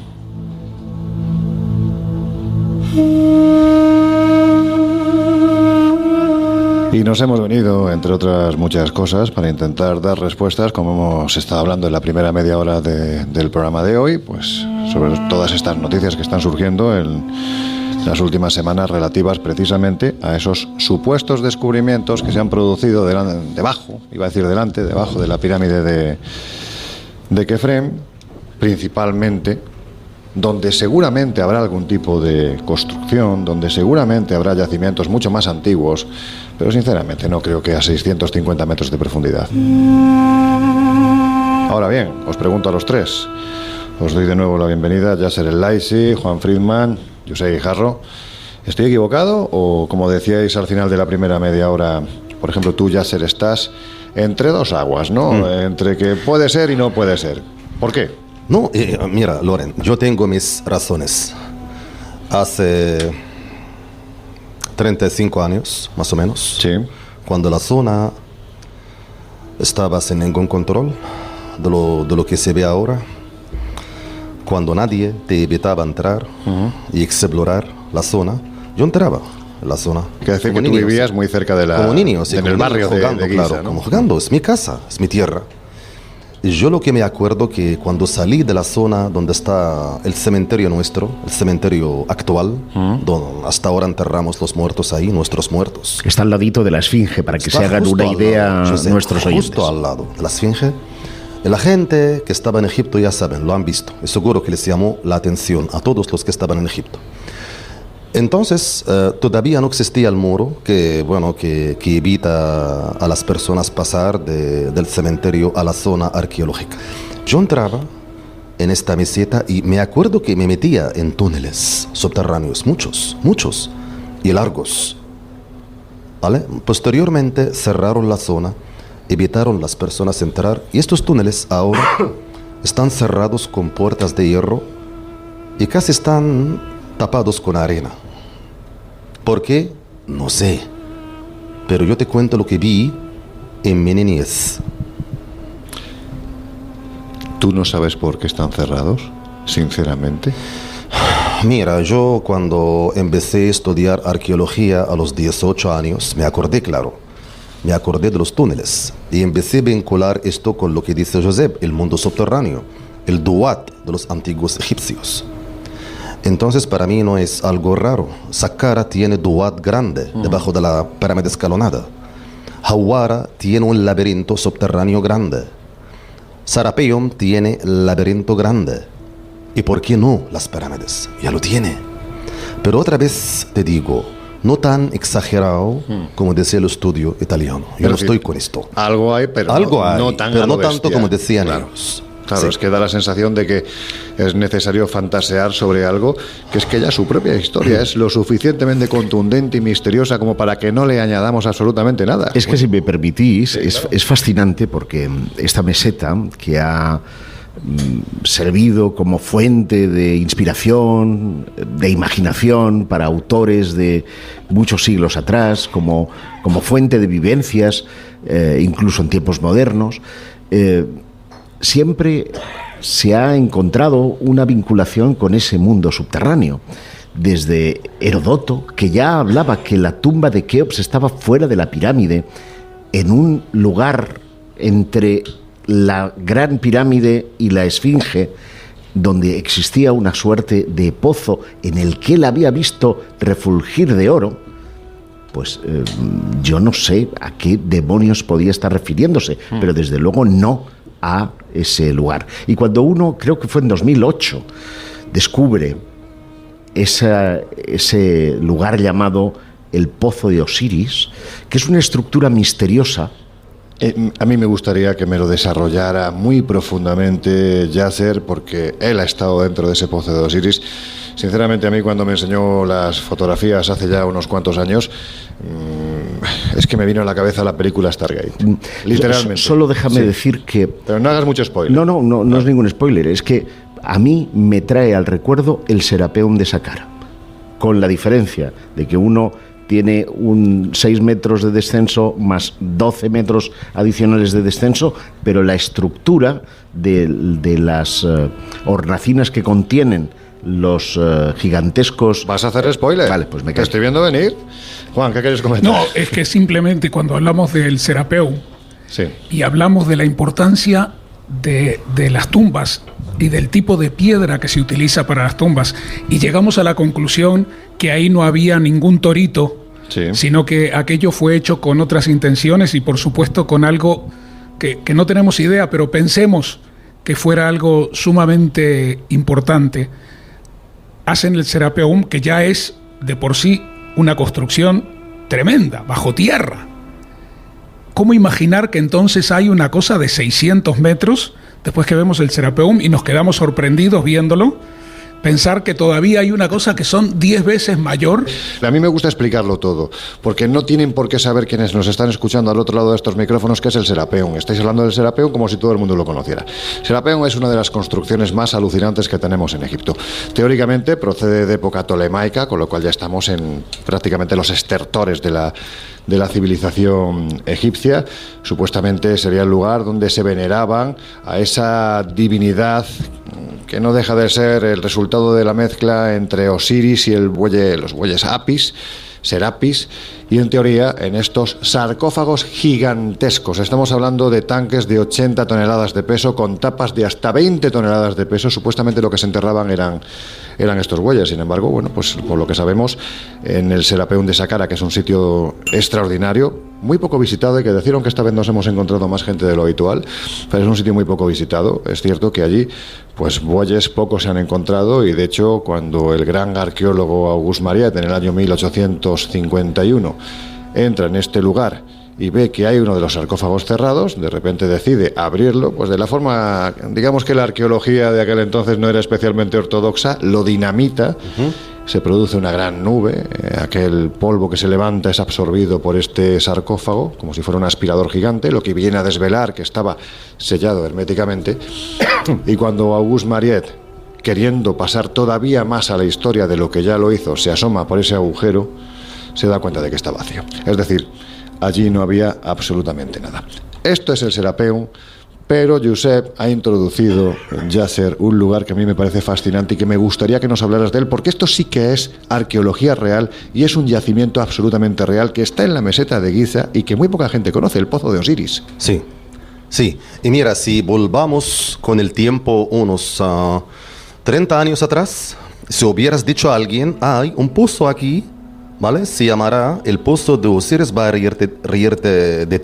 Y nos hemos venido, entre otras muchas cosas, para intentar dar respuestas, como hemos estado hablando en la primera media hora del programa de hoy, pues sobre todas estas noticias que están surgiendo en las últimas semanas relativas precisamente a esos supuestos descubrimientos que se han producido debajo de la pirámide de Kefren, principalmente, donde seguramente habrá algún tipo de construcción, donde seguramente habrá yacimientos mucho más antiguos, pero sinceramente no creo que a 650 metros de profundidad. Ahora bien, os pregunto a los tres, os doy de nuevo la bienvenida, Yasser El-Laisi, Juan Friedman, José Guijarro. ¿Estoy equivocado o, como decíais al final de la primera media hora, por ejemplo, tú, Yasser, estás entre dos aguas, ¿no? Entre que puede ser y no puede ser. ¿Por qué? No, mira, Loren, yo tengo mis razones. Hace 35 años, más o menos, sí, cuando la zona estaba sin ningún control de lo que se ve ahora, cuando nadie te evitaba entrar y explorar la zona, yo entraba en la zona. Que decir que tú vivías muy cerca de la... Como niños, en el barrio jugando, de Giza, claro, ¿no? como jugando, es mi casa, es mi tierra. Y yo lo que me acuerdo que cuando salí de la zona donde está el cementerio nuestro, el cementerio actual, donde hasta ahora enterramos los muertos ahí, nuestros muertos. Está al ladito de la Esfinge, para que se hagan una idea nuestros oyentes. Justo al lado de la Esfinge. Y la gente que estaba en Egipto ya saben, lo han visto. Y seguro que les llamó la atención a todos los que estaban en Egipto. Entonces, todavía no existía el muro que evita a las personas pasar del cementerio a la zona arqueológica. Yo entraba en esta meseta y me acuerdo que me metía en túneles subterráneos, muchos, y largos. ¿Vale? Posteriormente cerraron la zona, evitaron las personas entrar, y estos túneles ahora están cerrados con puertas de hierro y casi están tapados con arena. ¿Por qué? No sé. Pero yo te cuento lo que vi en mi niñez. ¿Tú no sabes por qué están cerrados, sinceramente? Mira, yo cuando empecé a estudiar arqueología a los 18 años, me acordé de los túneles y empecé a vincular esto con lo que dice Josep, el mundo subterráneo, el Duat de los antiguos egipcios. Entonces para mí no es algo raro. Saqqara tiene Duat grande debajo de la pirámide escalonada. Hawara tiene un laberinto subterráneo grande. Serapeum tiene laberinto grande. ¿Y por qué no las pirámides? Ya lo tiene. Pero otra vez te digo, no tan exagerado como decía el estudio italiano. Yo no estoy con esto. Algo hay, pero algo hay, no tan pero no bestia. tanto como decían Claro. ellos. Claro, Sí. es que da la sensación de que es necesario fantasear sobre algo que es que ya su propia historia es lo suficientemente contundente y misteriosa como para que no le añadamos absolutamente nada. Es que si me permitís, es fascinante porque esta meseta que ha servido como fuente de inspiración, de imaginación para autores de muchos siglos atrás, como fuente de vivencias, incluso en tiempos modernos, siempre se ha encontrado una vinculación con ese mundo subterráneo. Desde Heródoto, que ya hablaba que la tumba de Keops estaba fuera de la pirámide, en un lugar entre la Gran Pirámide y la Esfinge, donde existía una suerte de pozo en el que él había visto refulgir de oro, pues yo no sé a qué demonios podía estar refiriéndose, pero desde luego no a ese lugar. Y cuando uno, creo que fue en 2008, descubre ese lugar llamado el Pozo de Osiris, que es una estructura misteriosa. A mí me gustaría que me lo desarrollara muy profundamente Yasser, porque él ha estado dentro de ese Pozo de Osiris. Sinceramente, a mí cuando me enseñó las fotografías hace ya unos cuantos años, es que me vino a la cabeza la película Stargate. Literalmente. Solo déjame decir que... Pero no hagas mucho spoiler. No es ningún spoiler. Es que a mí me trae al recuerdo el Serapeum de Saqqara, con la diferencia de que uno tiene 6 metros de descenso más 12 metros adicionales de descenso, pero la estructura de las hornacinas que contienen los gigantescos... ¿Vas a hacer spoiler? Vale, pues me Te callo. estoy viendo venir. Juan, ¿qué quieres comentar? No, es que simplemente cuando hablamos del Serapeum y hablamos de la importancia de las tumbas y del tipo de piedra que se utiliza para las tumbas, y llegamos a la conclusión que ahí no había ningún torito, sino que aquello fue hecho con otras intenciones y por supuesto con algo que no tenemos idea, pero pensemos que fuera algo sumamente importante. Hacen el Serapeum, que ya es de por sí una construcción tremenda, bajo tierra. ¿Cómo imaginar que entonces hay una cosa de 600 metros después que vemos el Serapeum y nos quedamos sorprendidos viéndolo? Pensar que todavía hay una cosa que son 10 veces mayor. A mí me gusta explicarlo todo, porque no tienen por qué saber quienes nos están escuchando al otro lado de estos micrófonos qué es el Serapeum. Estáis hablando del Serapeum como si todo el mundo lo conociera. Serapeum es una de las construcciones más alucinantes que tenemos en Egipto. Teóricamente procede de época tolemaica, con lo cual ya estamos en prácticamente los estertores de la civilización egipcia. Supuestamente sería el lugar donde se veneraban a esa divinidad que no deja de ser el resultado de la mezcla entre Osiris y los bueyes Apis, Serapis, y en teoría en estos sarcófagos gigantescos. Estamos hablando de tanques de 80 toneladas de peso con tapas de hasta 20 toneladas de peso. Supuestamente lo que se enterraban eran estos bueyes. Sin embargo, bueno, pues por lo que sabemos, en el Serapeum de Saqqara, que es un sitio extraordinario, muy poco visitado, hay que decir, aunque esta vez nos hemos encontrado más gente de lo habitual, pero es un sitio muy poco visitado. Es cierto que allí, pues bueyes pocos se han encontrado, y de hecho, cuando el gran arqueólogo Auguste Mariette, en el año 1851, entra en este lugar y ve que hay uno de los sarcófagos cerrados, de repente decide abrirlo, pues de la forma, digamos que la arqueología de aquel entonces no era especialmente ortodoxa, lo dinamita, se produce una gran nube, aquel polvo que se levanta es absorbido por este sarcófago, como si fuera un aspirador gigante, lo que viene a desvelar que estaba sellado herméticamente, y cuando Auguste Mariette, queriendo pasar todavía más a la historia de lo que ya lo hizo, se asoma por ese agujero, se da cuenta de que está vacío. Es decir, allí no había absolutamente nada. Esto es el Serapeum, pero Josep ha introducido en Yasser un lugar que a mí me parece fascinante y que me gustaría que nos hablaras de él, porque esto sí que es arqueología real y es un yacimiento absolutamente real que está en la meseta de Giza y que muy poca gente conoce, el Pozo de Osiris. Sí, sí. Y mira, si volvamos con el tiempo unos 30 años atrás, si hubieras dicho a alguien, hay un pozo aquí, ¿vale? Se llamará el Pozo de Osiris, va a reírse de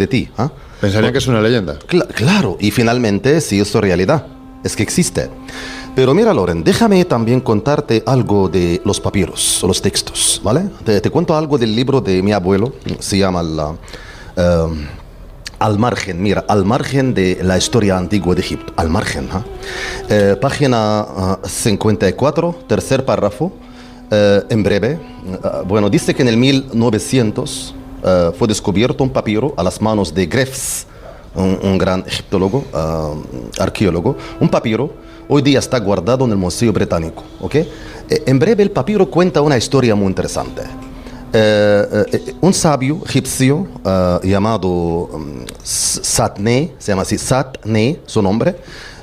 ti. ¿Ah? Pensarían que es una leyenda. Claro, y finalmente sí es realidad. es que existe. Pero mira, Loren, déjame también contarte algo de los papiros, o los textos, ¿vale? Te cuento algo del libro de mi abuelo, se llama Al margen, mira, al margen de la historia antigua de Egipto, al margen, página 54, tercer párrafo, en breve, bueno, dice que en el 1900 fue descubierto un papiro a las manos de Grefs, un gran egiptólogo, arqueólogo, un papiro. Hoy día está guardado en el Museo Británico, ¿ok? En breve el papiro cuenta una historia muy interesante. Un sabio egipcio llamado Satne, se llama así, Satne, su nombre,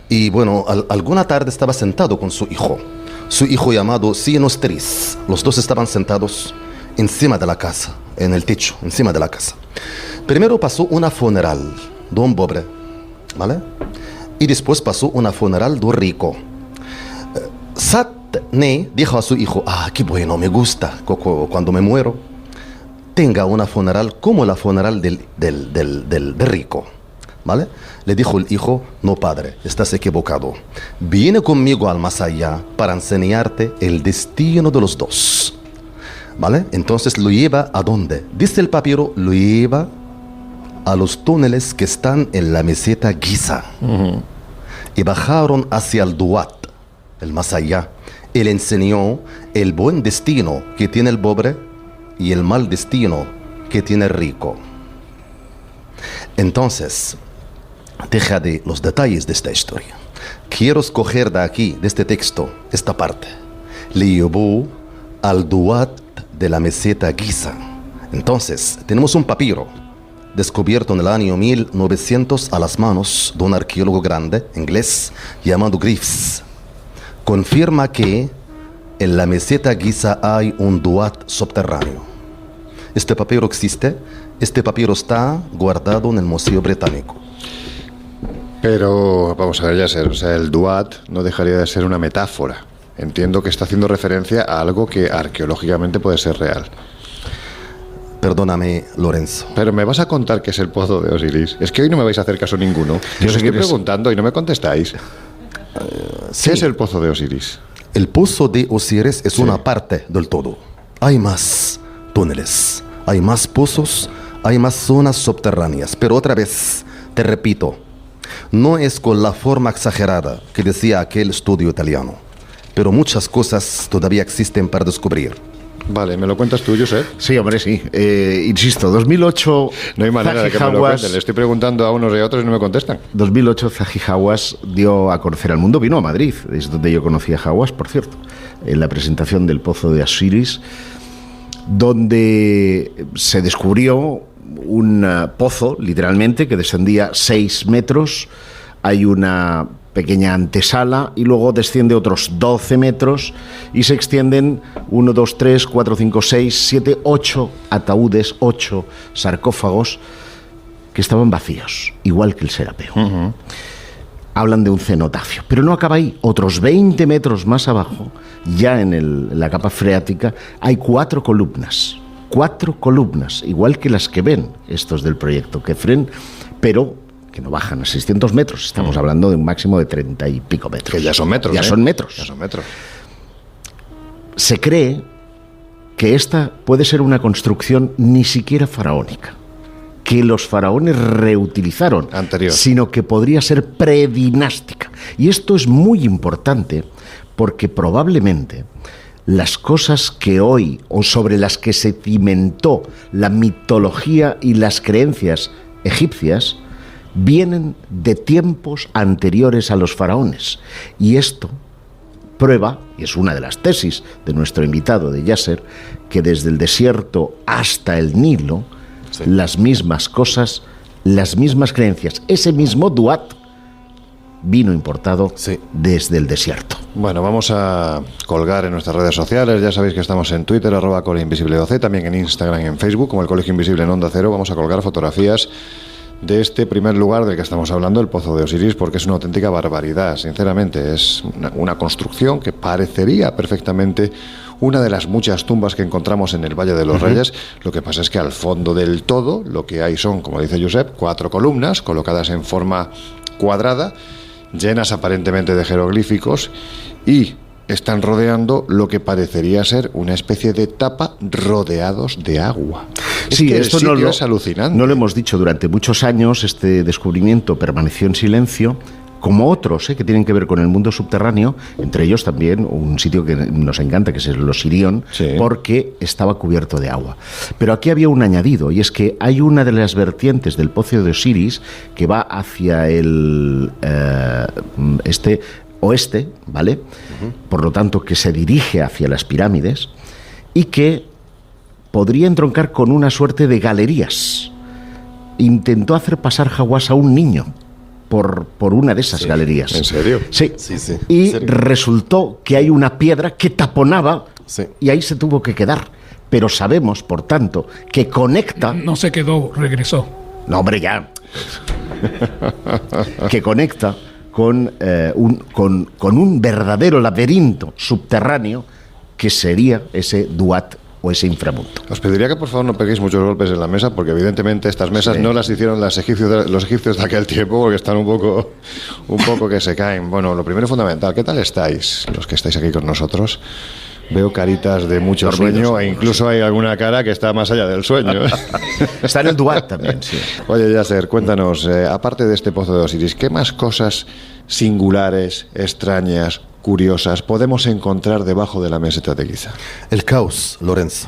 y bueno, alguna tarde estaba sentado con su hijo llamado Sinostris. Los dos estaban sentados encima de la casa, en el techo, encima de la casa. Primero pasó una funeral de un pobre, ¿vale? Y después pasó una funeral de un rico. Satne dijo a su hijo, qué bueno, me gusta, cuando me muero, tenga una funeral como la funeral del rico, ¿vale? Le dijo el hijo, no padre, estás equivocado. Viene conmigo al más allá para enseñarte el destino de los dos, ¿vale? Entonces lo lleva ¿a dónde? Dice el papiro, lo lleva a los túneles que están en la meseta Giza. Y bajaron hacia el Duat, el más allá. Él enseñó el buen destino que tiene el pobre y el mal destino que tiene el rico. Entonces, deja de los detalles de esta historia. Quiero escoger de aquí, de este texto, esta parte. Le llevó al Duat de la meseta Giza. Entonces, tenemos un papiro descubierto en el año 1900 a las manos de un arqueólogo grande inglés llamado Griffiths. Confirma que en la meseta Giza hay un Duat subterráneo. Este papiro existe, este papiro está guardado en el Museo Británico. Pero, vamos a ver, Yasser, o sea, el Duat no dejaría de ser una metáfora. Entiendo que está haciendo referencia a algo que arqueológicamente puede ser real. Perdóname, Lorenzo. Pero me vas a contar qué es el pozo de Osiris. Es que hoy no me vais a hacer caso ninguno. Yo os estoy preguntando y no me contestáis. ¿Qué es el pozo de Osiris? El pozo de Osiris es una parte del todo. Hay más túneles, hay más pozos, hay más zonas subterráneas. Pero otra vez, te repito, no es con la forma exagerada que decía aquel estudio italiano. Pero muchas cosas todavía existen para descubrir. Vale, ¿me lo cuentas tú, Josep? Sí, hombre, sí. Insisto, 2008... No hay manera de que me lo cuenten. Le estoy preguntando a unos y a otros y no me contestan. 2008, Zahi Hawass dio a conocer al mundo, vino a Madrid, es donde yo conocí a Hawass, por cierto, en la presentación del Pozo de Osiris, donde se descubrió un pozo, literalmente, que descendía 6 metros. Hay una pequeña antesala y luego desciende otros 12 metros y se extienden 1, 2, 3, 4, 5, 6, 7, 8 ataúdes, 8 sarcófagos que estaban vacíos, igual que el Serapeo. Hablan de un cenotafio, pero no acaba ahí. Otros 20 metros más abajo, ya en la capa freática, hay 4 columnas. 4 columnas, igual que las que ven estos del proyecto Kefren, pero que no bajan a 600 metros. Estamos hablando de un máximo de 30 y pico metros. Que ya son metros. Ya son metros. Ya son metros. Se cree que esta puede ser una construcción ni siquiera faraónica, que los faraones reutilizaron, sino que podría ser predinástica. Y esto es muy importante porque probablemente las cosas que hoy o sobre las que se cimentó la mitología y las creencias egipcias vienen de tiempos anteriores a los faraones. Y esto prueba, y es una de las tesis de nuestro invitado de Yasser, que desde el desierto hasta el Nilo, las mismas cosas, las mismas creencias, ese mismo Duat vino importado desde el desierto. Bueno, vamos a colgar en nuestras redes sociales. Ya sabéis que estamos en Twitter, @ColeInvisibleOC, también en Instagram y en Facebook, como el Colegio Invisible en Onda Cero. Vamos a colgar fotografías de este primer lugar del que estamos hablando, el Pozo de Osiris, porque es una auténtica barbaridad, sinceramente. Es una construcción que parecería perfectamente una de las muchas tumbas que encontramos en el Valle de los Reyes. Lo que pasa es que al fondo del todo lo que hay son, como dice Josep, 4 columnas colocadas en forma cuadrada llenas aparentemente de jeroglíficos, y están rodeando lo que parecería ser una especie de tapa rodeados de agua. Sí, es que esto es alucinante. No lo hemos dicho durante muchos años. Este descubrimiento permaneció en silencio, como otros que tienen que ver con el mundo subterráneo, entre ellos también un sitio que nos encanta, que es el Osirión, porque estaba cubierto de agua. Pero aquí había un añadido, y es que hay una de las vertientes del Pozo de Osiris que va hacia el oeste, ¿vale? Por lo tanto, que se dirige hacia las pirámides y que podría entroncar con una suerte de galerías. Intentó hacer pasar Hawass a un niño por una de esas galerías. ¿En serio? Sí. Sí. Y resultó que hay una piedra que taponaba y ahí se tuvo que quedar. Pero sabemos, por tanto, que conecta... No se quedó, regresó. No, hombre, ya. Que conecta con un verdadero laberinto subterráneo que sería ese Duat o ese inframundo. Os pediría que por favor no peguéis muchos golpes en la mesa, porque evidentemente estas mesas no las hicieron los egipcios de aquel tiempo, porque están un poco que se caen. Bueno, lo primero fundamental, ¿qué tal estáis? Los que estáis aquí con nosotros. Veo caritas de mucho sueño, e incluso hay alguna cara que está más allá del sueño. Está en el Duat también, sí. Oye, Yasser, cuéntanos, aparte de este Pozo de Osiris, ¿qué más cosas singulares, extrañas, curiosas podemos encontrar debajo de la meseta de Giza? El caos, Lorenzo.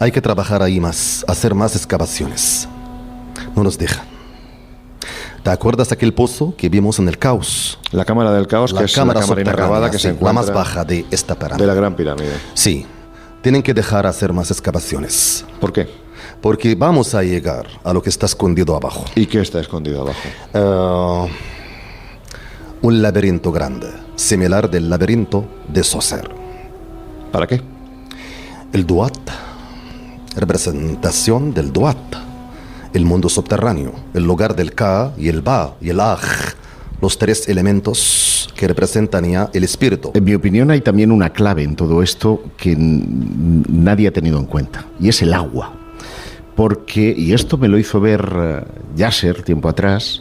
Hay que trabajar ahí más, hacer más excavaciones. No nos dejan. ¿Te acuerdas de aquel pozo que vimos en el caos? La cámara del caos, que es la cámara inacabada que se encuentra... La más baja de esta pirámide. De la Gran Pirámide. Sí. Tienen que dejar hacer más excavaciones. ¿Por qué? Porque vamos a llegar a lo que está escondido abajo. ¿Y qué está escondido abajo? Un laberinto grande, similar del laberinto de Zoser. ¿Para qué? El Duat, representación del Duat, el mundo subterráneo, el lugar del Ka y el Ba y el Aj, los tres elementos que representan ya el espíritu. En mi opinión hay también una clave en todo esto que nadie ha tenido en cuenta, y es el agua. Porque, y esto me lo hizo ver Yasser tiempo atrás,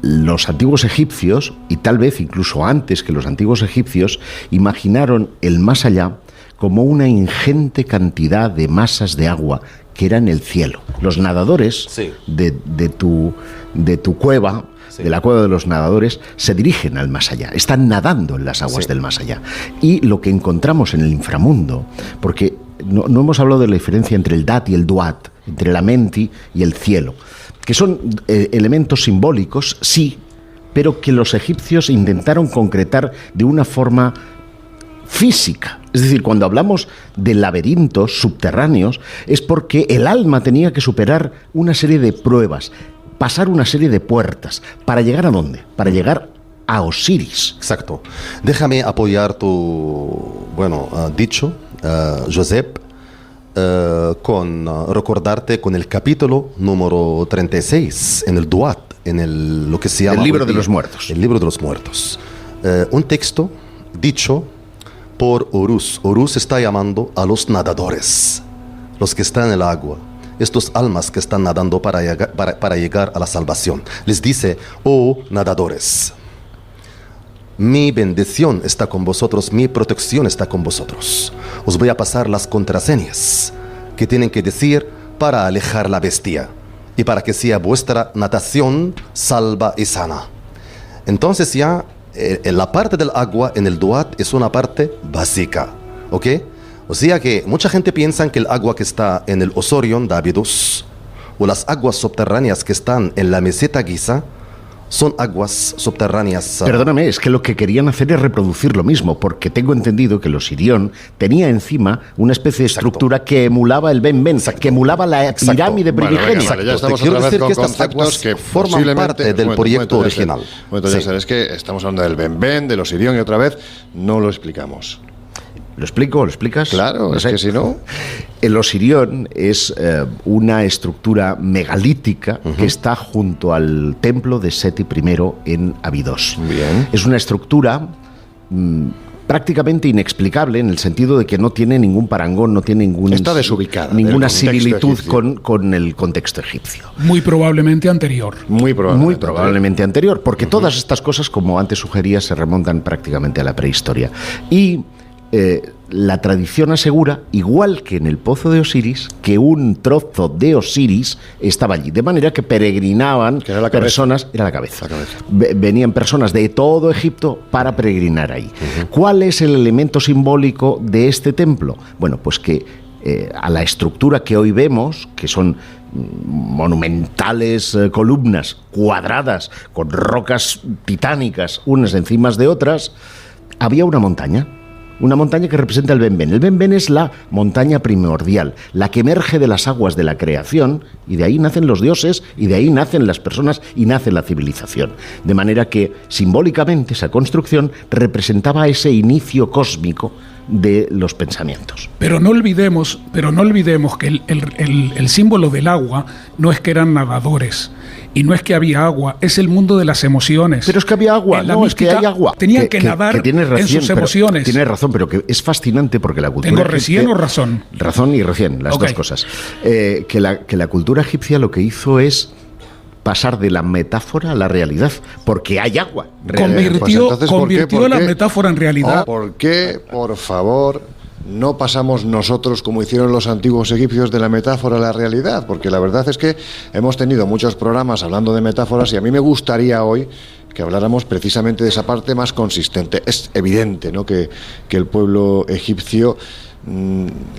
los antiguos egipcios, y tal vez incluso antes que los antiguos egipcios, imaginaron el más allá como una ingente cantidad de masas de agua que era en el cielo. Los nadadores de tu cueva, de la cueva de los nadadores, se dirigen al más allá, están nadando en las aguas del más allá. Y lo que encontramos en el inframundo, porque no hemos hablado de la diferencia entre el Dat y el Duat, entre la Menti y el cielo, que son elementos simbólicos, sí, pero que los egipcios intentaron concretar de una forma física. Es decir, cuando hablamos de laberintos subterráneos es porque el alma tenía que superar una serie de pruebas, pasar una serie de puertas. ¿Para llegar a dónde? Para llegar a Osiris. Exacto. Déjame apoyar tu, dicho, Josep, con recordarte con el capítulo número 36 en el Duat, en lo que se llama... El libro de los muertos. El libro de los muertos. Un texto dicho por Horus. Horus está llamando a los nadadores, los que están en el agua, estos almas que están nadando para llegar a la salvación. Les dice: oh nadadores, mi bendición está con vosotros, mi protección está con vosotros. Os voy a pasar las contraseñas que tienen que decir para alejar la bestia y para que sea vuestra natación salva y sana. Entonces ya la parte del agua en el Duat es una parte básica, ¿ok? O sea que mucha gente piensa que el agua que está en el Osirión de Abidos o las aguas subterráneas que están en la meseta Giza son aguas subterráneas. Perdóname, es que lo que querían hacer es reproducir lo mismo, porque tengo entendido que el Osirión tenía encima una especie de estructura que emulaba el Ben-Ben, que emulaba la pirámide primigenia. Vale, ya estamos quiero otra vez decir con que estas conceptos aguas que forman parte del proyecto original. Es que estamos hablando del Ben-Ben, del Osirión, y otra vez no lo explicamos. ¿Lo explico? ¿Lo explicas? Claro, no es sé. que si no... El Osirión es una estructura megalítica que está junto al templo de Seti I en Abidos. Bien. Es una estructura prácticamente inexplicable en el sentido de que no tiene ningún parangón, no tiene está desubicada ninguna similitud con el contexto egipcio. Muy probablemente anterior. Muy probablemente anterior, porque todas estas cosas, como antes sugería, se remontan prácticamente a la prehistoria. Y la tradición asegura, igual que en el pozo de Osiris, que un trozo de Osiris estaba allí, de manera que peregrinaban personas, era la cabeza. Venían personas de todo Egipto para peregrinar ahí. ¿Cuál es el elemento simbólico de este templo? Bueno, pues que a la estructura que hoy vemos, que son monumentales columnas cuadradas con rocas titánicas unas encima de otras, había una montaña que representa el Benben. El Benben es la montaña primordial, la que emerge de las aguas de la creación, y de ahí nacen los dioses, y de ahí nacen las personas, y nace la civilización. De manera que, simbólicamente, esa construcción representaba ese inicio cósmico de los pensamientos. Pero no olvidemos que el símbolo del agua no es que eran nadadores, y no es que había agua, es el mundo de las emociones. Pero es que había agua, es que hay agua. Tenían que nadar en sus emociones. Tienes razón, pero que es fascinante porque la cultura ¿Tengo recién o razón? Razón y recién, las dos cosas. Que la cultura egipcia lo que hizo es pasar de la metáfora a la realidad, porque hay agua. Convirtió la metáfora en realidad. ¿Por qué, por favor, no pasamos nosotros, como hicieron los antiguos egipcios, de la metáfora a la realidad? Porque la verdad es que hemos tenido muchos programas hablando de metáforas, y a mí me gustaría hoy que habláramos precisamente de esa parte más consistente. Es evidente, ¿no?, que el pueblo egipcio,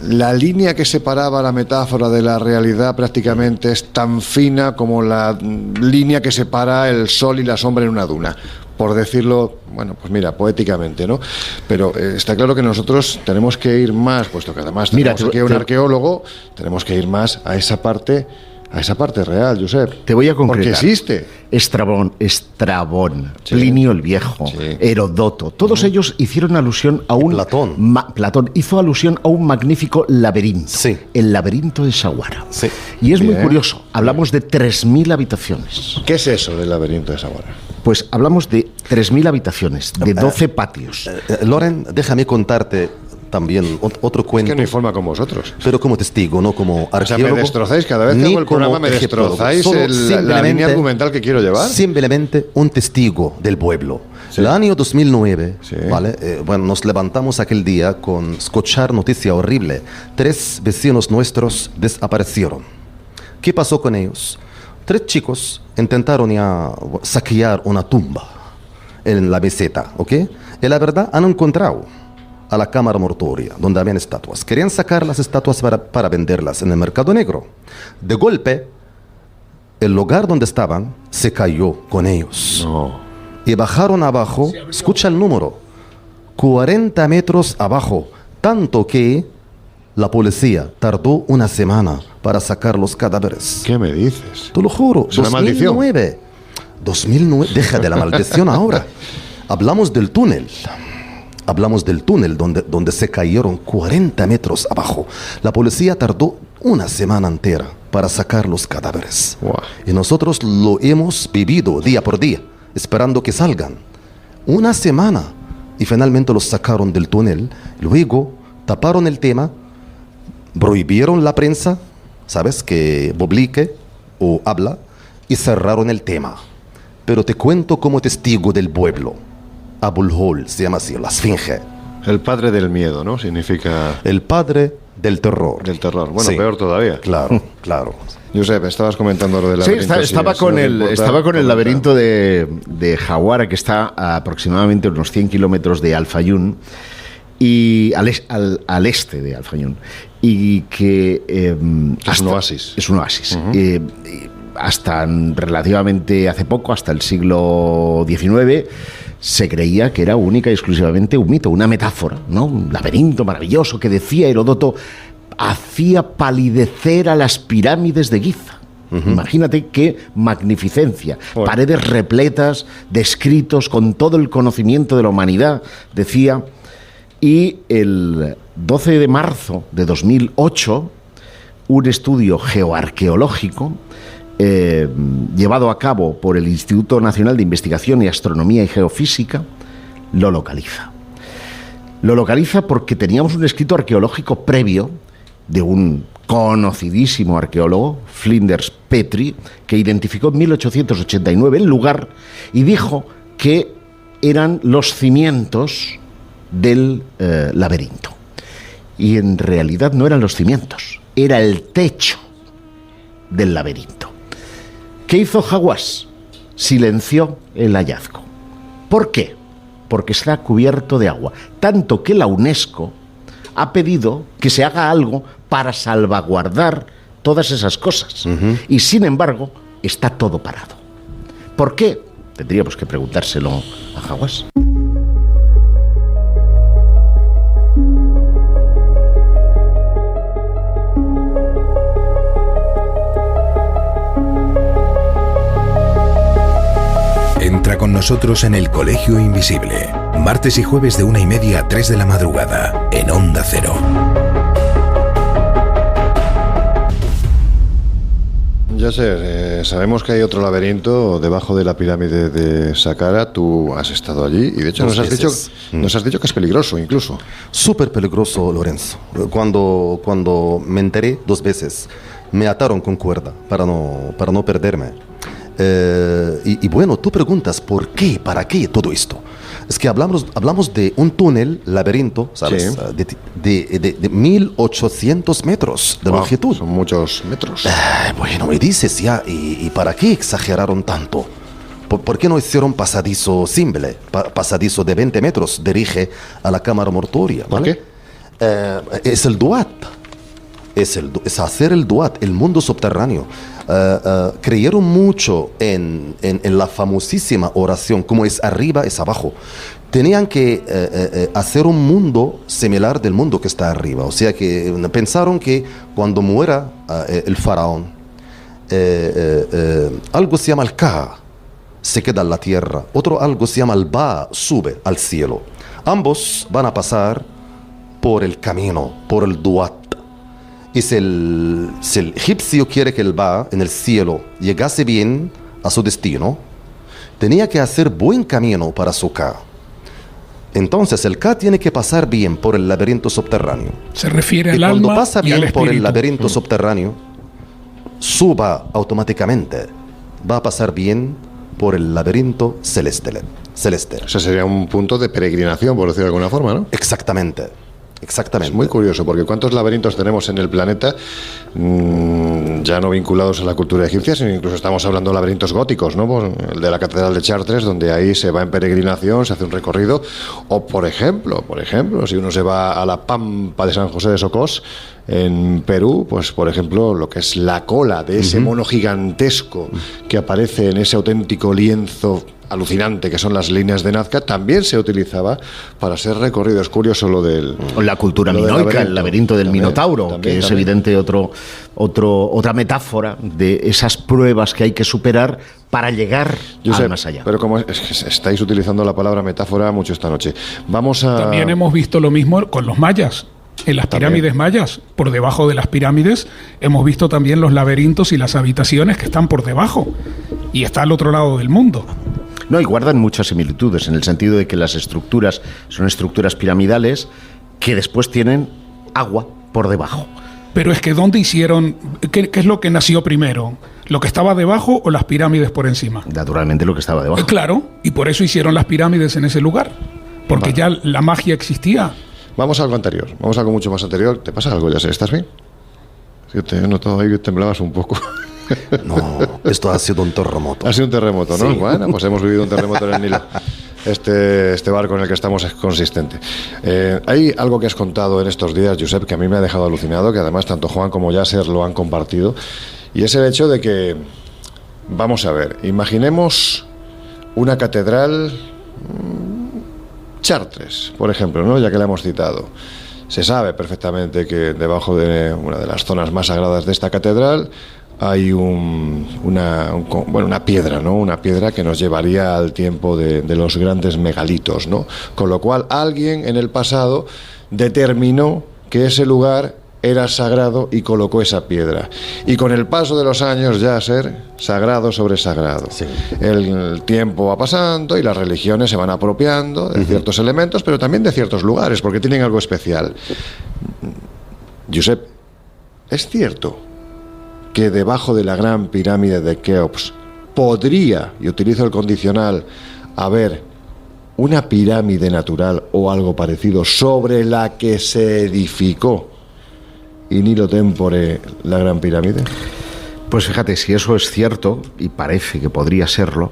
la línea que separaba la metáfora de la realidad prácticamente es tan fina como la línea que separa el sol y la sombra en una duna, por decirlo, bueno, pues mira, poéticamente, ¿no? Pero está claro que nosotros tenemos que ir más, puesto que además tenemos aquí un arqueólogo, tenemos que ir más a esa parte real, Josep. Te voy a concretar. Porque existe. Estrabón, Plinio el Viejo, Herodoto, todos ellos hicieron alusión a un... Platón hizo alusión a un magnífico laberinto, el laberinto de Sawara. Y es muy curioso, hablamos de 3.000 habitaciones. ¿Qué es eso del laberinto de Sawara? Pues hablamos de 3.000 habitaciones, de 12 patios. Loren, déjame contarte también otro cuento. Es que no hay forma con vosotros. Pero como testigo, no como arqueólogo. O sea, me destrozáis cada vez que hago el programa, me destrozáis la línea argumental que quiero llevar. Simplemente un testigo del pueblo. El año 2009, ¿vale? Bueno, nos levantamos aquel día con escuchar noticia horrible. 3 vecinos nuestros desaparecieron. ¿Qué pasó con ellos? 3 chicos intentaron ya saquear una tumba en la meseta, ¿ok? Y la verdad han encontrado a la cámara mortuoria, donde habían estatuas. Querían sacar las estatuas para venderlas en el mercado negro. De golpe, el lugar donde estaban se cayó con ellos. Y bajaron abajo, escucha el número, 40 metros abajo, tanto que la policía tardó una semana para sacar los cadáveres. ¿Qué me dices? Te lo juro. ¿Es una maldición? 2009. Deja de la maldición ahora. Hablamos del túnel donde se cayeron 40 metros abajo. La policía tardó una semana entera para sacar los cadáveres. Y nosotros lo hemos vivido día por día, esperando que salgan. Una semana. Y finalmente los sacaron del túnel. Luego taparon el tema, prohibieron la prensa, ¿sabes?, que publique o habla, y cerraron el tema. Pero te cuento como testigo del pueblo. Abul Hol se llama así, la esfinge. El padre del miedo, ¿no? Significa... El padre del terror. Del terror. Bueno, peor todavía. Claro, claro. Josep, estabas comentando lo del laberinto. Sí, estaba con el laberinto de Jawara, que está a aproximadamente unos 100 kilómetros de Al-Fayum, y al este de Al-Fayum. Y que... es un oasis. Es un oasis. Hasta relativamente hace poco, hasta el siglo XIX, se creía que era única y exclusivamente un mito, una metáfora, ¿no? Un laberinto maravilloso que, decía Heródoto, hacía palidecer a las pirámides de Giza. Imagínate qué magnificencia. Paredes repletas de escritos con todo el conocimiento de la humanidad, decía. Y el 12 de marzo de 2008, un estudio geoarqueológico llevado a cabo por el Instituto Nacional de Investigación y Astronomía y Geofísica lo localiza. Lo localiza porque teníamos un escrito arqueológico previo de un conocidísimo arqueólogo, Flinders Petrie, que identificó en 1889 el lugar y dijo que eran los cimientos del laberinto. Y en realidad no eran los cimientos, era el techo del laberinto. ¿Qué hizo Hawass? Silenció el hallazgo. ¿Por qué? Porque está cubierto de agua, tanto que la UNESCO ha pedido que se haga algo para salvaguardar todas esas cosas. Y sin embargo, está todo parado. ¿Por qué? Tendríamos que preguntárselo a Hawass. Entra con nosotros en el Colegio Invisible, martes y jueves de 1:30 a 3 de la madrugada, en Onda Cero. Ya sé, sabemos que hay otro laberinto debajo de la pirámide de Saqqara. Tú has estado allí y de hecho nos has dicho que es peligroso incluso. Súper peligroso, Lorenzo. Cuando me enteré 2 veces, me ataron con cuerda para no perderme. Y bueno, tú preguntas ¿por qué? ¿Para qué todo esto? Es que hablamos de un túnel, laberinto, ¿sabes? Sí. De 1800 metros de longitud. Son muchos metros. Bueno, me dices ya, ¿y para qué exageraron tanto? ¿Por qué no hicieron pasadizo simple? Pasadizo de 20 metros, dirige a la cámara mortuoria, ¿vale? ¿Por qué? Es el Duat. Es hacer el Duat, el mundo subterráneo. Creyeron mucho en la famosísima oración, como es arriba es abajo. Tenían que hacer un mundo similar del mundo que está arriba. O sea que pensaron que cuando muera el faraón, algo se llama el Ka, se queda en la tierra. Otro algo se llama el Ba, sube al cielo. Ambos van a pasar por el camino, por el Duat. Y si el egipcio quiere que el Ba en el cielo llegase bien a su destino, tenía que hacer buen camino para su Ka. Entonces el Ka tiene que pasar bien por el laberinto subterráneo. Se refiere al alma y alma cuando pasa y al bien por el espíritu. laberinto subterráneo, suba automáticamente. Va a pasar bien por el laberinto celeste. O sea, sería un punto de peregrinación, por decirlo de alguna forma, ¿no? Exactamente. Es muy curioso, porque ¿cuántos laberintos tenemos en el planeta ya no vinculados a la cultura egipcia, sino incluso estamos hablando de laberintos góticos, ¿no? Pues el de la Catedral de Chartres, donde ahí se va en peregrinación, se hace un recorrido, o por ejemplo, si uno se va a la Pampa de San José de Socós, en Perú, pues por ejemplo, lo que es la cola de ese mono gigantesco que aparece en ese auténtico lienzo alucinante que son las líneas de Nazca, también se utilizaba para ser recorrido. Es curioso lo del... O la cultura minoica, el laberinto del Minotauro, que es evidente otra metáfora de esas pruebas que hay que superar para llegar al más allá. Pero como estáis utilizando la palabra metáfora mucho esta noche, vamos a... También hemos visto lo mismo con los mayas. En las pirámides mayas, por debajo de las pirámides, hemos visto también los laberintos y las habitaciones que están por debajo. Y está al otro lado del mundo. No, y guardan muchas similitudes en el sentido de que las estructuras son estructuras piramidales que después tienen agua por debajo. Pero es que ¿dónde hicieron? ¿Qué es lo que nació primero? ¿Lo que estaba debajo o las pirámides por encima? Naturalmente lo que estaba debajo. Claro, y por eso hicieron las pirámides en ese lugar. Porque ya la magia existía. Vamos a algo anterior, vamos a algo mucho más anterior. ¿Te pasa algo, ya sé? ¿Estás bien? Sí, te he notado ahí que temblabas un poco. No, esto ha sido un terremoto. Ha sido un terremoto, ¿no? Sí. Bueno, pues hemos vivido un terremoto en el Nilo. Este barco en el que estamos es consistente. Hay algo que has contado en estos días, Josep, que a mí me ha dejado alucinado, que además tanto Juan como Yasser lo han compartido, y es el hecho de que, vamos a ver, imaginemos una catedral... Chartres, por ejemplo, ¿no? Ya que la hemos citado. Se sabe perfectamente que debajo de una de las zonas más sagradas de esta catedral hay una piedra, ¿no? Una piedra que nos llevaría al tiempo de los grandes megalitos, ¿no? Con lo cual alguien en el pasado determinó que ese lugar era sagrado y colocó esa piedra. Y con el paso de los años, Yasser, sagrado sobre sagrado. Sí. El tiempo va pasando y las religiones se van apropiando de ciertos elementos, pero también de ciertos lugares, porque tienen algo especial. Josep, ¿es cierto que debajo de la gran pirámide de Keops podría, y utilizo el condicional, haber una pirámide natural o algo parecido sobre la que se edificó in illo tempore la gran pirámide? Pues fíjate, si eso es cierto, y parece que podría serlo,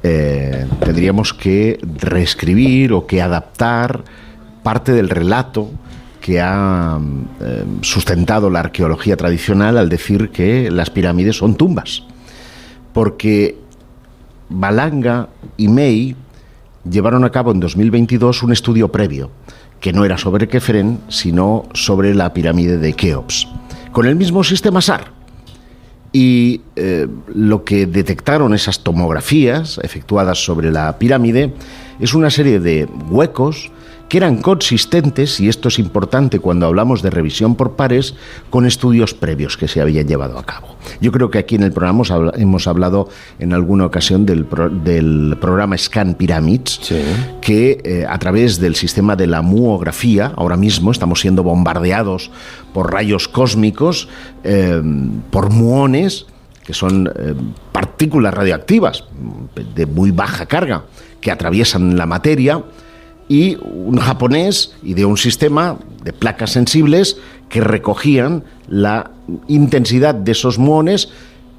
tendríamos que reescribir o que adaptar parte del relato que ha sustentado la arqueología tradicional al decir que las pirámides son tumbas. Porque Malanga y May llevaron a cabo en 2022 un estudio previo, que no era sobre Kefren, sino sobre la pirámide de Keops, con el mismo sistema SAR. Y lo que detectaron esas tomografías efectuadas sobre la pirámide es una serie de huecos que eran consistentes, y esto es importante cuando hablamos de revisión por pares, con estudios previos que se habían llevado a cabo. Yo creo que aquí en el programa hemos hablado en alguna ocasión del programa Scan Pyramids, sí, que a través del sistema de la muografía, ahora mismo estamos siendo bombardeados por rayos cósmicos, por muones, que son partículas radioactivas de muy baja carga, que atraviesan la materia, y un japonés ideó un sistema de placas sensibles que recogían la intensidad de esos muones,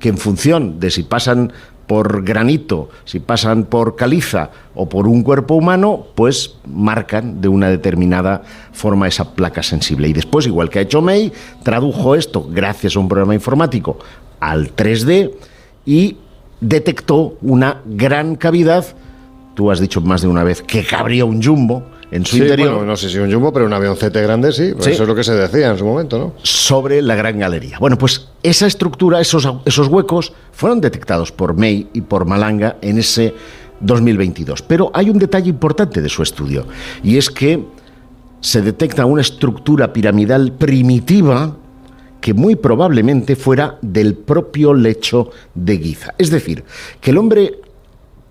que en función de si pasan por granito, si pasan por caliza o por un cuerpo humano, pues marcan de una determinada forma esa placa sensible. Y después, igual que ha hecho May, tradujo esto gracias a un programa informático al 3D y detectó una gran cavidad. Tú has dicho más de una vez que cabría un jumbo en su interior. Bueno, no sé si un jumbo, pero un avioncete grande sí, pues sí. Eso es lo que se decía en su momento, ¿no? Sobre la Gran Galería. Bueno, pues esa estructura, esos huecos, fueron detectados por May y por Malanga en ese 2022. Pero hay un detalle importante de su estudio, y es que se detecta una estructura piramidal primitiva que muy probablemente fuera del propio lecho de Giza. Es decir, que el hombre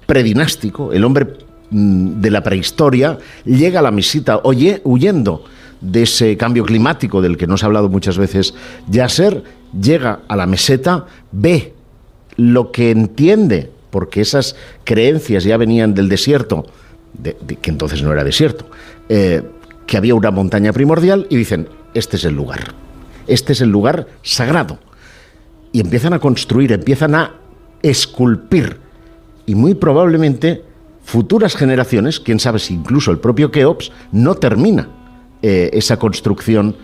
predinástico, el hombre de la prehistoria, llega a la meseta huyendo de ese cambio climático del que nos ha hablado muchas veces Yasser, llega a la meseta, ve lo que entiende, porque esas creencias ya venían del desierto, que entonces no era desierto, que había una montaña primordial, y dicen, este es el lugar sagrado. Y empiezan a construir, empiezan a esculpir. Y muy probablemente futuras generaciones, quién sabe si incluso el propio Keops, no termina esa construcción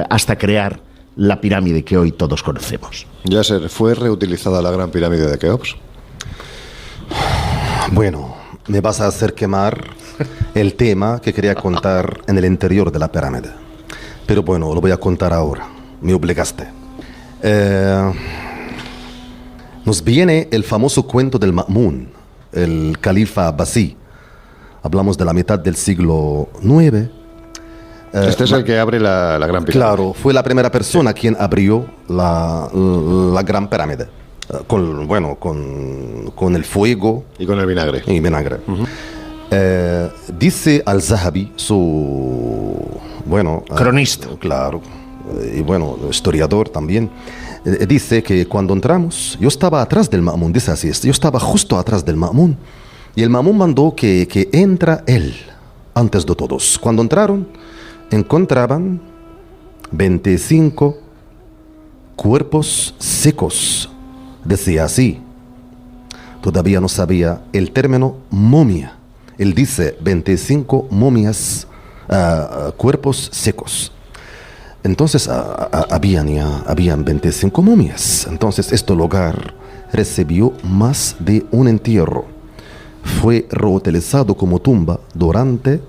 hasta crear la pirámide que hoy todos conocemos. Yasser, ¿fue reutilizada la gran pirámide de Keops? Bueno, me vas a hacer quemar el tema que quería contar en el interior de la pirámide. Pero bueno, lo voy a contar ahora. Me obligaste. Nos viene el famoso cuento del Ma'mun, el califa Abbasí. Hablamos de la mitad del siglo IX. Este es el que abre la gran pirámide. Claro, fue la primera persona quien abrió la gran pirámide. Con el fuego. Y con el vinagre. Y vinagre. Dice Al-Zahabi, su... cronista. Claro. Y historiador también. Dice que cuando entramos, yo estaba atrás del Ma'mun, dice así, yo estaba justo atrás del Ma'mun, y el Ma'mun mandó que entra él antes de todos. Cuando entraron, encontraban 25 cuerpos secos. Decía así, todavía no sabía el término momia. Él dice 25 momias, cuerpos secos. Entonces habían 25 momias. Entonces este lugar recibió más de un entierro. Fue reutilizado como tumba durante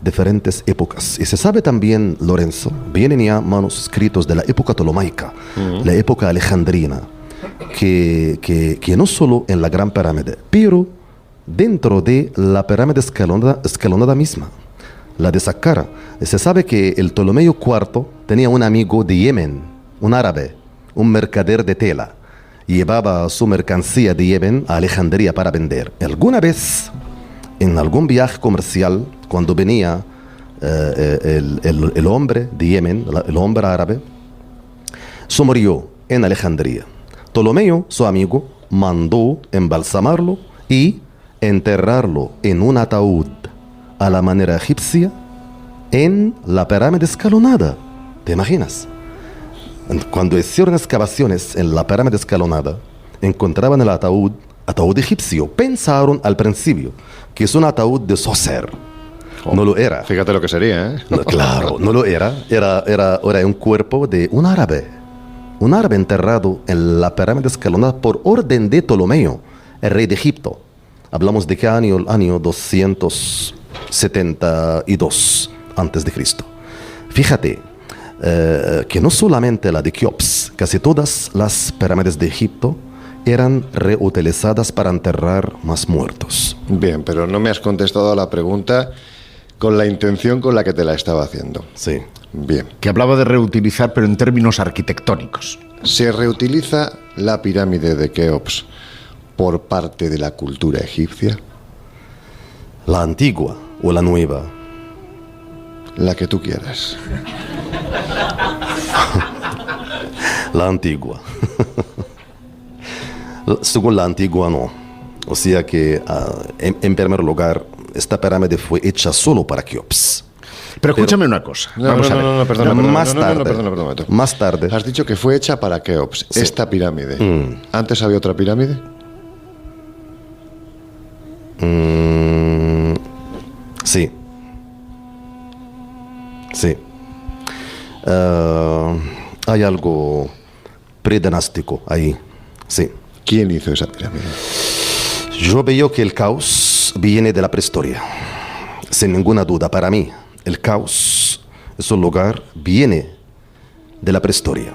diferentes épocas. Y se sabe también, Lorenzo, vienen ya manuscritos de la época ptolomaica, la época alejandrina, que no solo en la Gran Pirámide, pero dentro de la pirámide escalonada misma. la de Saqqara. Se sabe que el Ptolomeo IV tenía un amigo de Yemen, un árabe, un mercader de tela. Llevaba su mercancía de Yemen a Alejandría para vender. Alguna vez, en algún viaje comercial, cuando venía el hombre de Yemen, el hombre árabe, se murió en Alejandría. Ptolomeo, su amigo, mandó embalsamarlo y enterrarlo en un ataúd a la manera egipcia en la pirámide escalonada. ¿Te imaginas? Cuando hicieron excavaciones en la pirámide escalonada, encontraban el ataúd egipcio. Pensaron al principio que es un ataúd de Sócer. No lo era. Fíjate lo que sería, ¿eh? No, claro, no lo era. Era un cuerpo de un árabe. Un árabe enterrado en la pirámide escalonada por orden de Ptolomeo, el rey de Egipto. Hablamos de qué año, el año 272 antes de Cristo. Fíjate que no solamente la de Keops, casi todas las pirámides de Egipto eran reutilizadas para enterrar más muertos. Bien, pero no me has contestado a la pregunta con la intención con la que te la estaba haciendo. Sí. Bien. Que hablaba de reutilizar, pero en términos arquitectónicos. ¿Se reutiliza la pirámide de Keops por parte de la cultura egipcia? ¿La antigua o la nueva? La que tú quieras. La antigua. Según la antigua, no. O sea que, en primer lugar, esta pirámide fue hecha solo para Keops. Pero escúchame una cosa. Perdona. Más tarde. Has dicho que fue hecha para Keops, sí. Esta pirámide. ¿Antes había otra pirámide? Sí. Sí. Hay algo predinástico ahí. Sí. ¿Quién hizo esa pirámide? Yo veo que el caos viene de la prehistoria. Sin ninguna duda, para mí, el caos, ese lugar, viene de la prehistoria.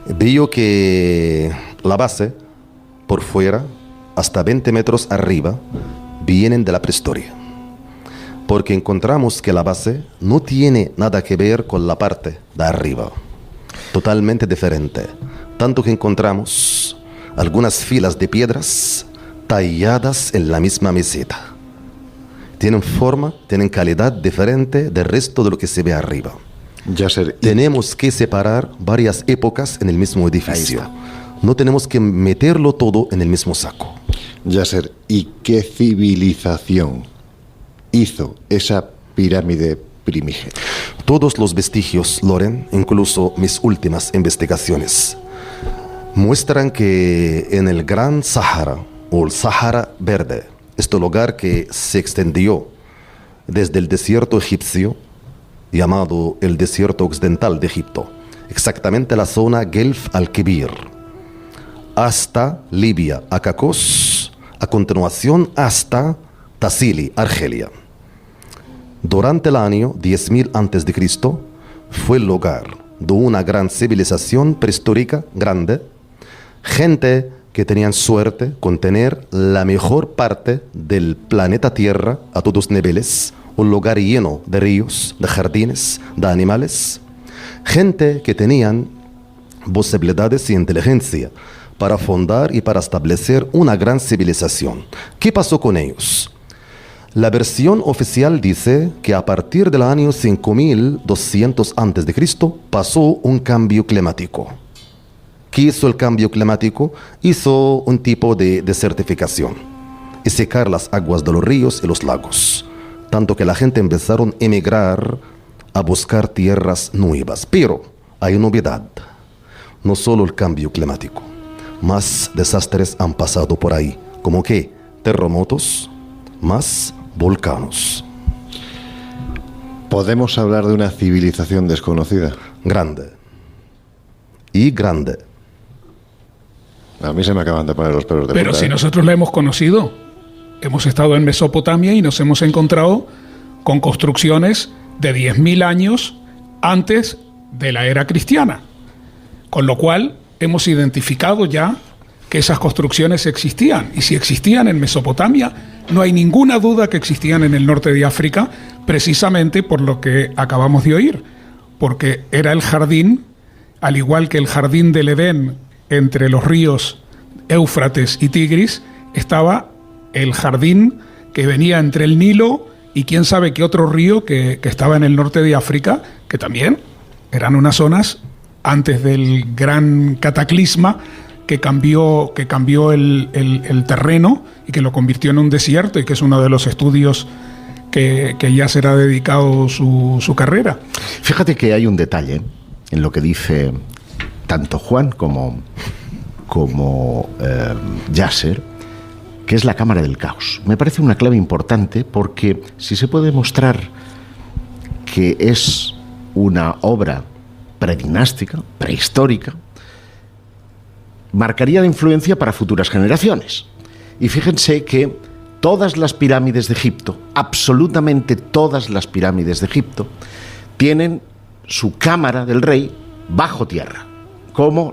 Veo que la base, por fuera, hasta 20 metros arriba, vienen de la prehistoria. Porque encontramos que la base no tiene nada que ver con la parte de arriba. Totalmente diferente. Tanto que encontramos algunas filas de piedras talladas en la misma meseta. Tienen forma, tienen calidad diferente del resto de lo que se ve arriba. Tenemos que separar varias épocas en el mismo edificio. No tenemos que meterlo todo en el mismo saco. Yasser, ¿y qué civilización hizo esa pirámide primigenia? Todos los vestigios, Loren, incluso mis últimas investigaciones, muestran que en el Gran Sahara, o el Sahara Verde, este lugar que se extendió desde el desierto egipcio, llamado el desierto occidental de Egipto, exactamente la zona Gelf al-Kebir, hasta Libia, Acacos, a continuación hasta Tassili, Argelia. Durante el año 10.000 a.C. fue el lugar de una gran civilización prehistórica grande, gente que tenían suerte con tener la mejor parte del planeta Tierra a todos niveles, un lugar lleno de ríos, de jardines, de animales, gente que tenían posibilidades y inteligencia para fundar y para establecer una gran civilización. ¿Qué pasó con ellos? La versión oficial dice que a partir del año 5200 a.C. pasó un cambio climático. ¿Qué hizo el cambio climático? Hizo un tipo de desertificación y secar las aguas de los ríos y los lagos. Tanto que la gente empezaron a emigrar a buscar tierras nuevas. Pero hay novedad. No solo el cambio climático. Más desastres han pasado por ahí. Como que terremotos, más volcanos. ¿Podemos hablar de una civilización desconocida? Grande. Y grande. A mí se me acaban de poner los pelos de punta. Pero si nosotros la hemos conocido, hemos estado en Mesopotamia y nos hemos encontrado con construcciones de 10.000 años antes de la era cristiana. Con lo cual, hemos identificado ya que esas construcciones existían. Y si existían en Mesopotamia, no hay ninguna duda que existían en el norte de África, precisamente por lo que acabamos de oír, porque era el jardín, al igual que el jardín del Edén entre los ríos Éufrates y Tigris, estaba el jardín que venía entre el Nilo y quién sabe qué otro río que estaba en el norte de África, que también eran unas zonas antes del gran cataclisma que cambió el terreno y que lo convirtió en un desierto, y que es uno de los estudios que ya será dedicado su carrera. Fíjate que hay un detalle en lo que dice tanto Juan como Yasser, que es la cámara del caos. Me parece una clave importante, porque si se puede demostrar que es una obra predinástica, prehistórica, marcaría la influencia para futuras generaciones. Y fíjense que todas las pirámides de Egipto, absolutamente todas las pirámides de Egipto, tienen su cámara del rey bajo tierra, como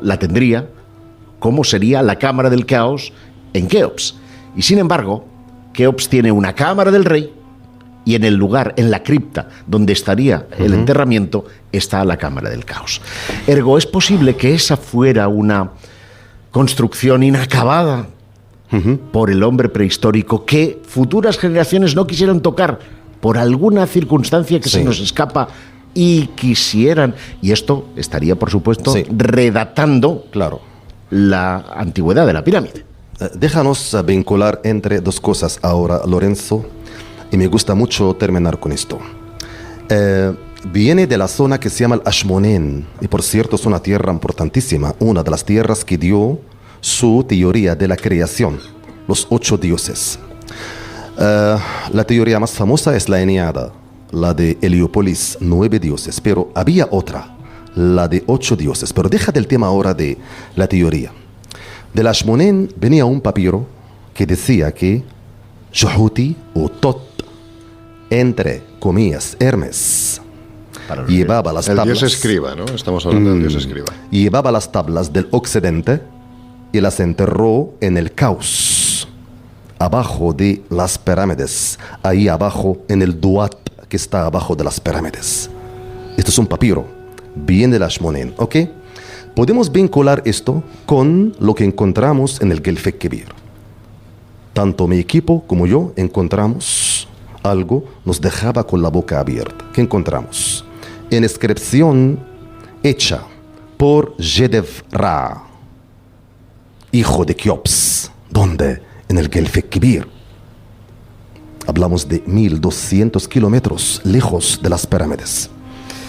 sería la cámara del caos en Keops. Y sin embargo, Keops tiene una cámara del rey, y en el lugar, en la cripta donde estaría el enterramiento, está la cámara del caos. Ergo, es posible que esa fuera una construcción inacabada por el hombre prehistórico, que futuras generaciones no quisieran tocar por alguna circunstancia que se nos escapa, y quisieran, y esto estaría, por supuesto, redatando la antigüedad de la pirámide. Déjanos vincular entre dos cosas ahora, Lorenzo, y me gusta mucho terminar con esto. Viene de la zona que se llama el Ashmonén, y por cierto es una tierra importantísima, una de las tierras que dio su teoría de la creación, los 8 dioses. La teoría más famosa es la Eneada, la de Heliópolis, 9 dioses, pero había otra, la de 8 dioses. Pero deja del tema ahora de la teoría. Del Ashmonén venía un papiro que decía que Jehuti o Tot, entre comillas, Hermes, llevaba las tablas. El dios escriba, ¿no? Estamos hablando del dios escriba. Llevaba las tablas del occidente y las enterró en el caos, abajo de las pirámides, ahí abajo en el Duat que está abajo de las pirámides. Esto es un papiro, viene del Ashmonén, ¿ok? Podemos vincular esto con lo que encontramos en el Gelfek Kebir. Tanto mi equipo como yo encontramos algo, nos dejaba con la boca abierta. ¿Qué encontramos? En inscripción hecha por Jedev Ra, hijo de Keops. ¿Dónde? En el Gelfek Kebir. Hablamos de 1200 kilómetros lejos de las pirámides.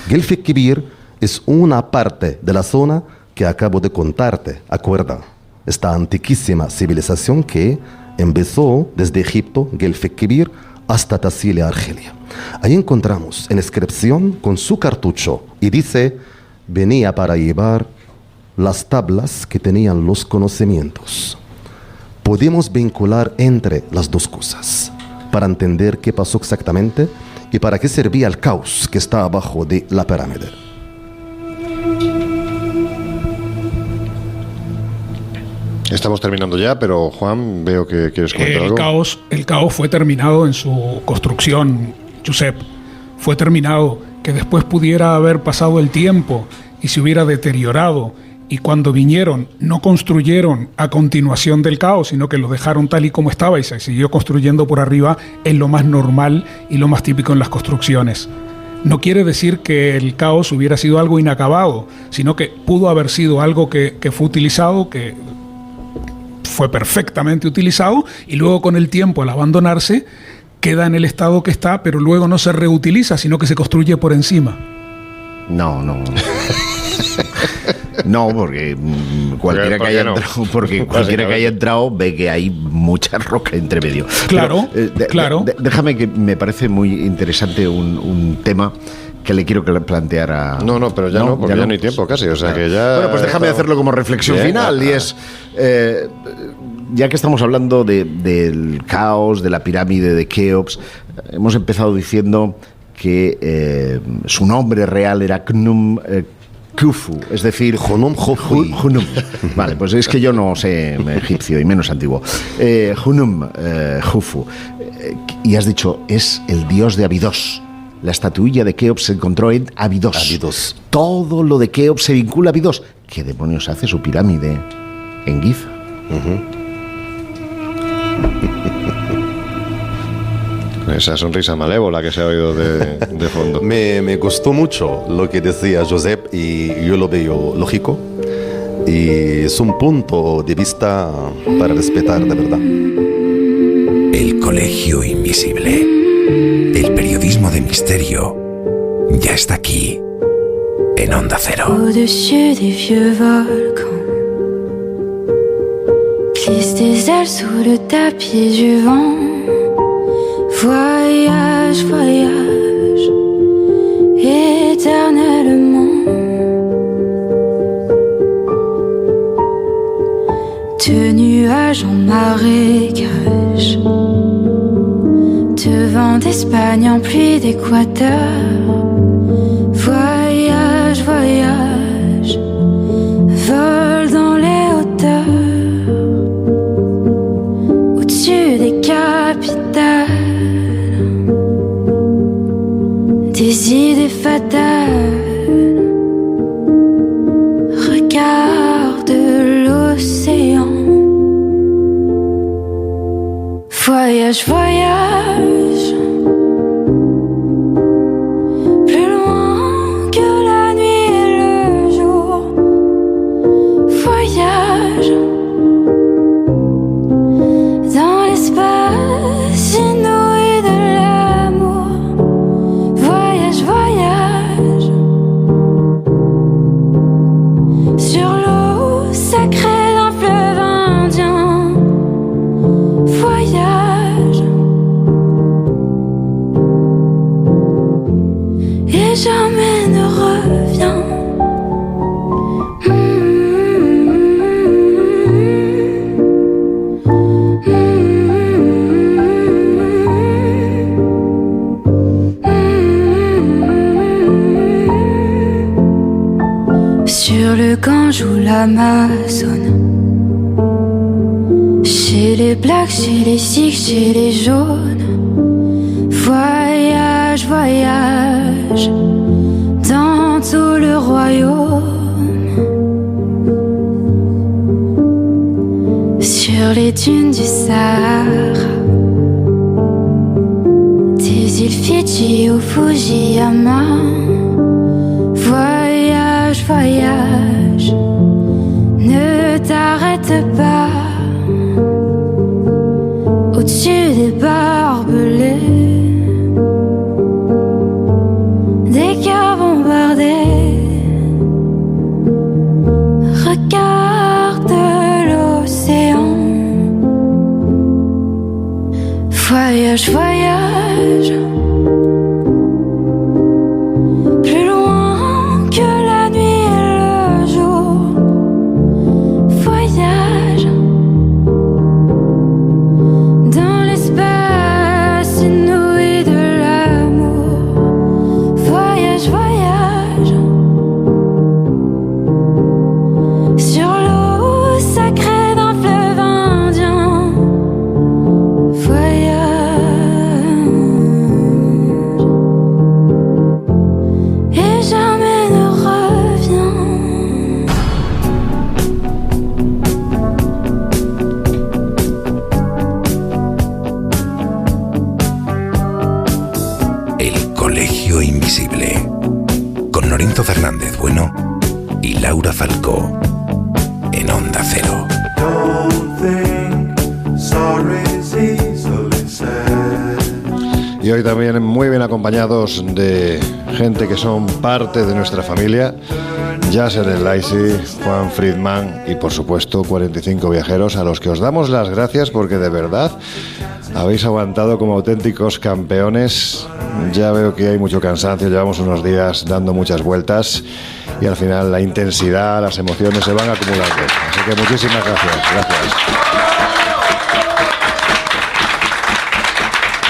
Gelfek Kebir es una parte de la zona que acabo de contarte, acuerda, esta antiquísima civilización que empezó desde Egipto, Gelfek Kebir, hasta Tassilia, Argelia. Ahí encontramos en inscripción con su cartucho y dice, venía para llevar las tablas que tenían los conocimientos. Podemos vincular entre las dos cosas para entender qué pasó exactamente y para qué servía el caos que está abajo de la pirámide. Estamos terminando ya, pero Juan, veo que quieres comentar algo. El caos fue terminado en su construcción, Josep. Fue terminado, que después pudiera haber pasado el tiempo y se hubiera deteriorado, y cuando vinieron no construyeron a continuación del caos, sino que lo dejaron tal y como estaba y se siguió construyendo por arriba, es lo más normal y lo más típico en las construcciones. No quiere decir que el caos hubiera sido algo inacabado, sino que pudo haber sido algo que fue utilizado, que fue perfectamente utilizado, y luego con el tiempo, al abandonarse, queda en el estado que está, pero luego no se reutiliza, sino que se construye por encima. No. No, porque cualquiera que haya entrado ve que hay mucha roca entre medio. Claro, claro. Déjame, que me parece muy interesante un tema que le quiero plantear a... No, pero ya porque ya no hay tiempo casi, o sea que ya... Bueno, pues déjame hacerlo como reflexión final, y es... ya que estamos hablando del caos, de la pirámide de Keops, hemos empezado diciendo que su nombre real era Khnum Khufu, es decir, Hunum. Vale, pues es que yo no sé egipcio y menos antiguo. Hunum, Khufu. Y has dicho, es el dios de Abidos. La estatuilla de Keops se encontró en Abidos. Todo lo de Keops se vincula a Abidos. ¿Qué demonios hace su pirámide en Giza? Esa sonrisa malévola que se ha oído de fondo. Me gustó mucho lo que decía Josep y yo lo veo lógico. Y es un punto de vista para respetar de verdad. El Colegio Invisible. El periodismo de misterio ya está aquí, en Onda Cero. Au-dessus des vieux volcans glissent des ailes sous le tapis du vent. Voyage, voyage, éternellement. De nuages en marécage, de vent d'Espagne en pluie d'Équateur. Voyage, voyage, vole dans les hauteurs, au-dessus des capitales, des idées fatales. Regarde l'océan. Voyage, voyage, plus loin que la nuit et le jour. Voyage dans l'espace inouï de l'amour. Voyage, voyage sur l'eau sacrée d'un fleuve indien. Voyage et jamais ne reviens. Sur le Gange ou l'Amazone, chez les blacks, chez les sikhs, chez les jaunes. Voyage, voyage dans tout le royaume. Sur les dunes du Sahara, des îles Fidji au Fujiyama. Voyage, voyage, ne t'arrête pas. Au-dessus des barbelés, des cœurs bombardés. Regarde l'océan. Voyage, voyage, plus loin que la nuit et le jour. Voyage dans l'espace inouï de l'amour. Voyage, voyage sur l'eau sacrée d'un fleuve indien. Voyage et jamais ne reviens. El Colegio Invisible. Con Lorenzo Fernández Bueno y Laura Falcó. En Onda Cero. Don't think sorry's easily said. Y hoy también muy bien acompañados de gente que son parte de nuestra familia. Yasser El Laisi, Juan Friedman y por supuesto 45 viajeros a los que os damos las gracias porque de verdad habéis aguantado como auténticos campeones. Ya veo que hay mucho cansancio, llevamos unos días dando muchas vueltas y al final la intensidad, las emociones se van acumulando. Así que muchísimas gracias. Gracias.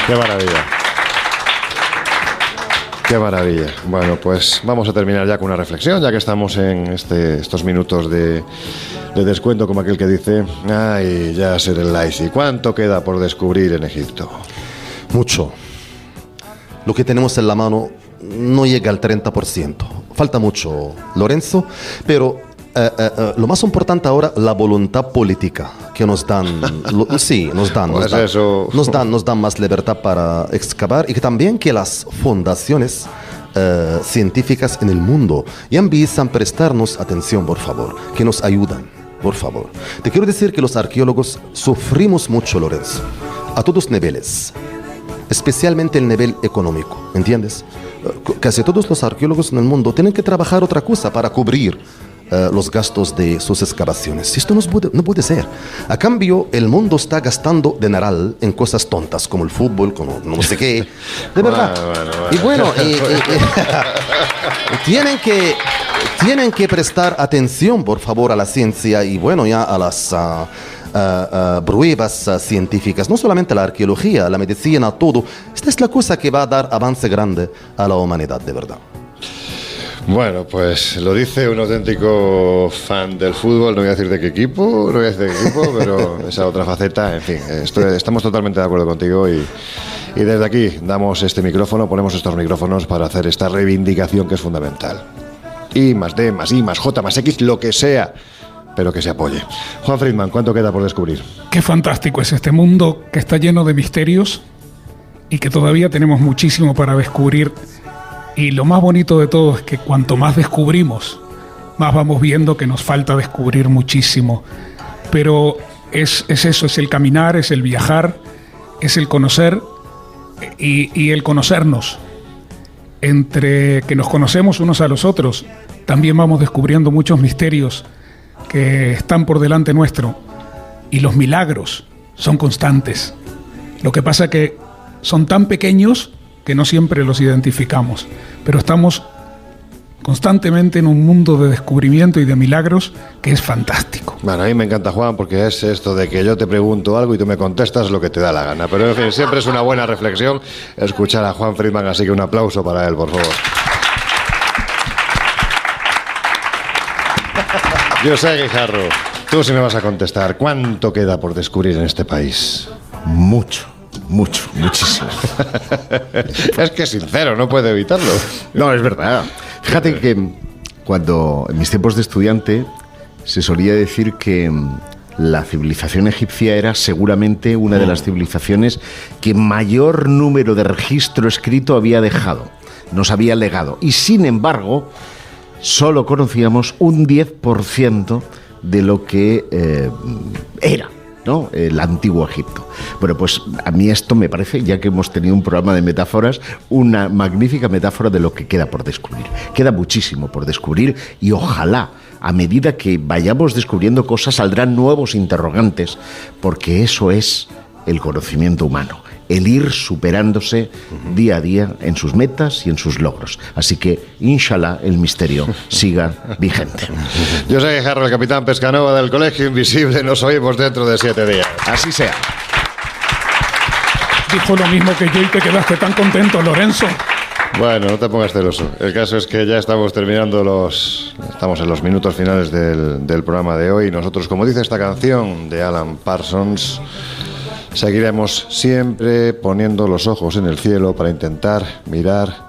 Qué maravilla. Qué maravilla. Bueno, pues vamos a terminar ya con una reflexión, ya que estamos en estos minutos de descuento, como aquel que dice, ay, Yasser El-Laisi, ¿cuánto queda por descubrir en Egipto? Mucho. Lo que tenemos en la mano no llega al 30%. Falta mucho, Lorenzo, pero lo más importante ahora, la voluntad política que nos dan. Nos dan más libertad para excavar, y que también que las fundaciones científicas en el mundo ya empiezan a prestarnos atención, por favor, que nos ayudan, por favor. Te quiero decir que los arqueólogos sufrimos mucho, Lorenzo, a todos niveles, especialmente el nivel económico, ¿entiendes? Casi todos los arqueólogos en el mundo tienen que trabajar otra cosa para cubrir los gastos de sus excavaciones. Esto no puede ser. A cambio, el mundo está gastando dineral en cosas tontas, como el fútbol, como no sé qué. De verdad. Bueno. Y tienen que prestar atención, por favor, a la ciencia y, bueno, ya a las pruebas científicas, no solamente la arqueología, la medicina, todo. Esta es la cosa que va a dar avance grande a la humanidad, de verdad. Bueno, pues lo dice un auténtico fan del fútbol, no voy a decir de qué equipo, pero esa otra faceta, en fin, estamos totalmente de acuerdo contigo y desde aquí damos este micrófono, ponemos estos micrófonos para hacer esta reivindicación que es fundamental. I más D más I más J más X, lo que sea, pero que se apoye. Juan Friedman, ¿cuánto queda por descubrir? Qué fantástico es este mundo que está lleno de misterios y que todavía tenemos muchísimo para descubrir. Y lo más bonito de todo es que cuanto más descubrimos, más vamos viendo que nos falta descubrir muchísimo. Pero es eso, es el caminar, es el viajar, es el conocer y el conocernos. Entre que nos conocemos unos a los otros, también vamos descubriendo muchos misterios que están por delante nuestro. Y los milagros son constantes. Lo que pasa es que son tan pequeños que no siempre los identificamos, pero estamos constantemente en un mundo de descubrimiento y de milagros que es fantástico. Bueno, a mí me encanta, Juan, porque es esto de que yo te pregunto algo y tú me contestas lo que te da la gana, pero en fin, siempre es una buena reflexión escuchar a Juan Friedman, así que un aplauso para él, por favor. José Guijarro, tú sí me vas a contestar, ¿cuánto queda por descubrir en este país? Muchísimo. Es que es sincero, no puede evitarlo. No, es verdad. Fíjate que cuando en mis tiempos de estudiante se solía decir que la civilización egipcia era seguramente una de las civilizaciones que mayor número de registro escrito había dejado, nos había legado. Y sin embargo, solo conocíamos un 10% de lo que era, ¿no?, el antiguo Egipto. Bueno, pues a mí esto me parece, ya que hemos tenido un programa de metáforas, una magnífica metáfora de lo que queda por descubrir. Queda muchísimo por descubrir y ojalá, a medida que vayamos descubriendo cosas, saldrán nuevos interrogantes, porque eso es el conocimiento humano, el ir superándose día a día en sus metas y en sus logros. Así que, inshallah, el misterio siga vigente. Yo soy Guijarro, el capitán Pescanova del Colegio Invisible. Nos oímos dentro de 7 días. Así sea. Dijo lo mismo que yo y te quedaste tan contento, Lorenzo. Bueno, no te pongas celoso. El caso es que ya estamos terminando estamos en los minutos finales del programa de hoy. Nosotros, como dice esta canción de Alan Parsons, seguiremos siempre poniendo los ojos en el cielo para intentar mirar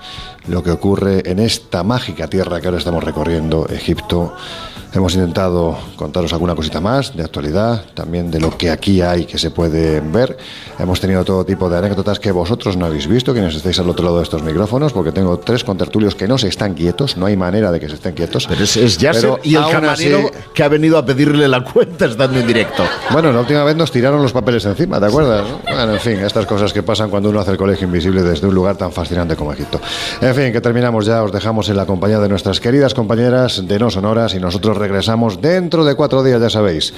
lo que ocurre en esta mágica tierra que ahora estamos recorriendo, Egipto. Hemos intentado contaros alguna cosita más de actualidad, también de lo que aquí hay que se puede ver. Hemos tenido todo tipo de anécdotas que vosotros no habéis visto, quienes estáis al otro lado de estos micrófonos, porque tengo 3 contertulios que no se están quietos, no hay manera de que se estén quietos. Pero es Yasser y el camarero que ha venido a pedirle la cuenta estando en directo. Bueno, la última vez nos tiraron los papeles encima, ¿te acuerdas? Bueno, en fin, estas cosas que pasan cuando uno hace el Colegio Invisible desde un lugar tan fascinante como Egipto. En fin, que terminamos ya, os dejamos en la compañía de nuestras queridas compañeras de No Sonoras y nosotros regresamos dentro de 4 días, ya sabéis,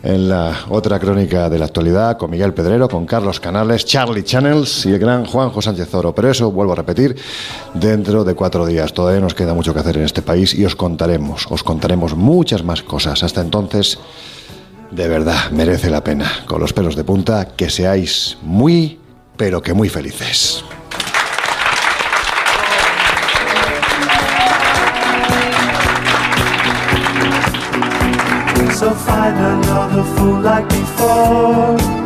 en la otra crónica de la actualidad con Miguel Pedrero, con Carlos Canales, Charlie Channels y el gran Juanjo Sánchez Oro. Pero eso, vuelvo a repetir, dentro de 4 días. Todavía nos queda mucho que hacer en este país y os contaremos muchas más cosas. Hasta entonces, de verdad, merece la pena, con los pelos de punta, que seáis muy, pero que muy felices. so find another fool like before.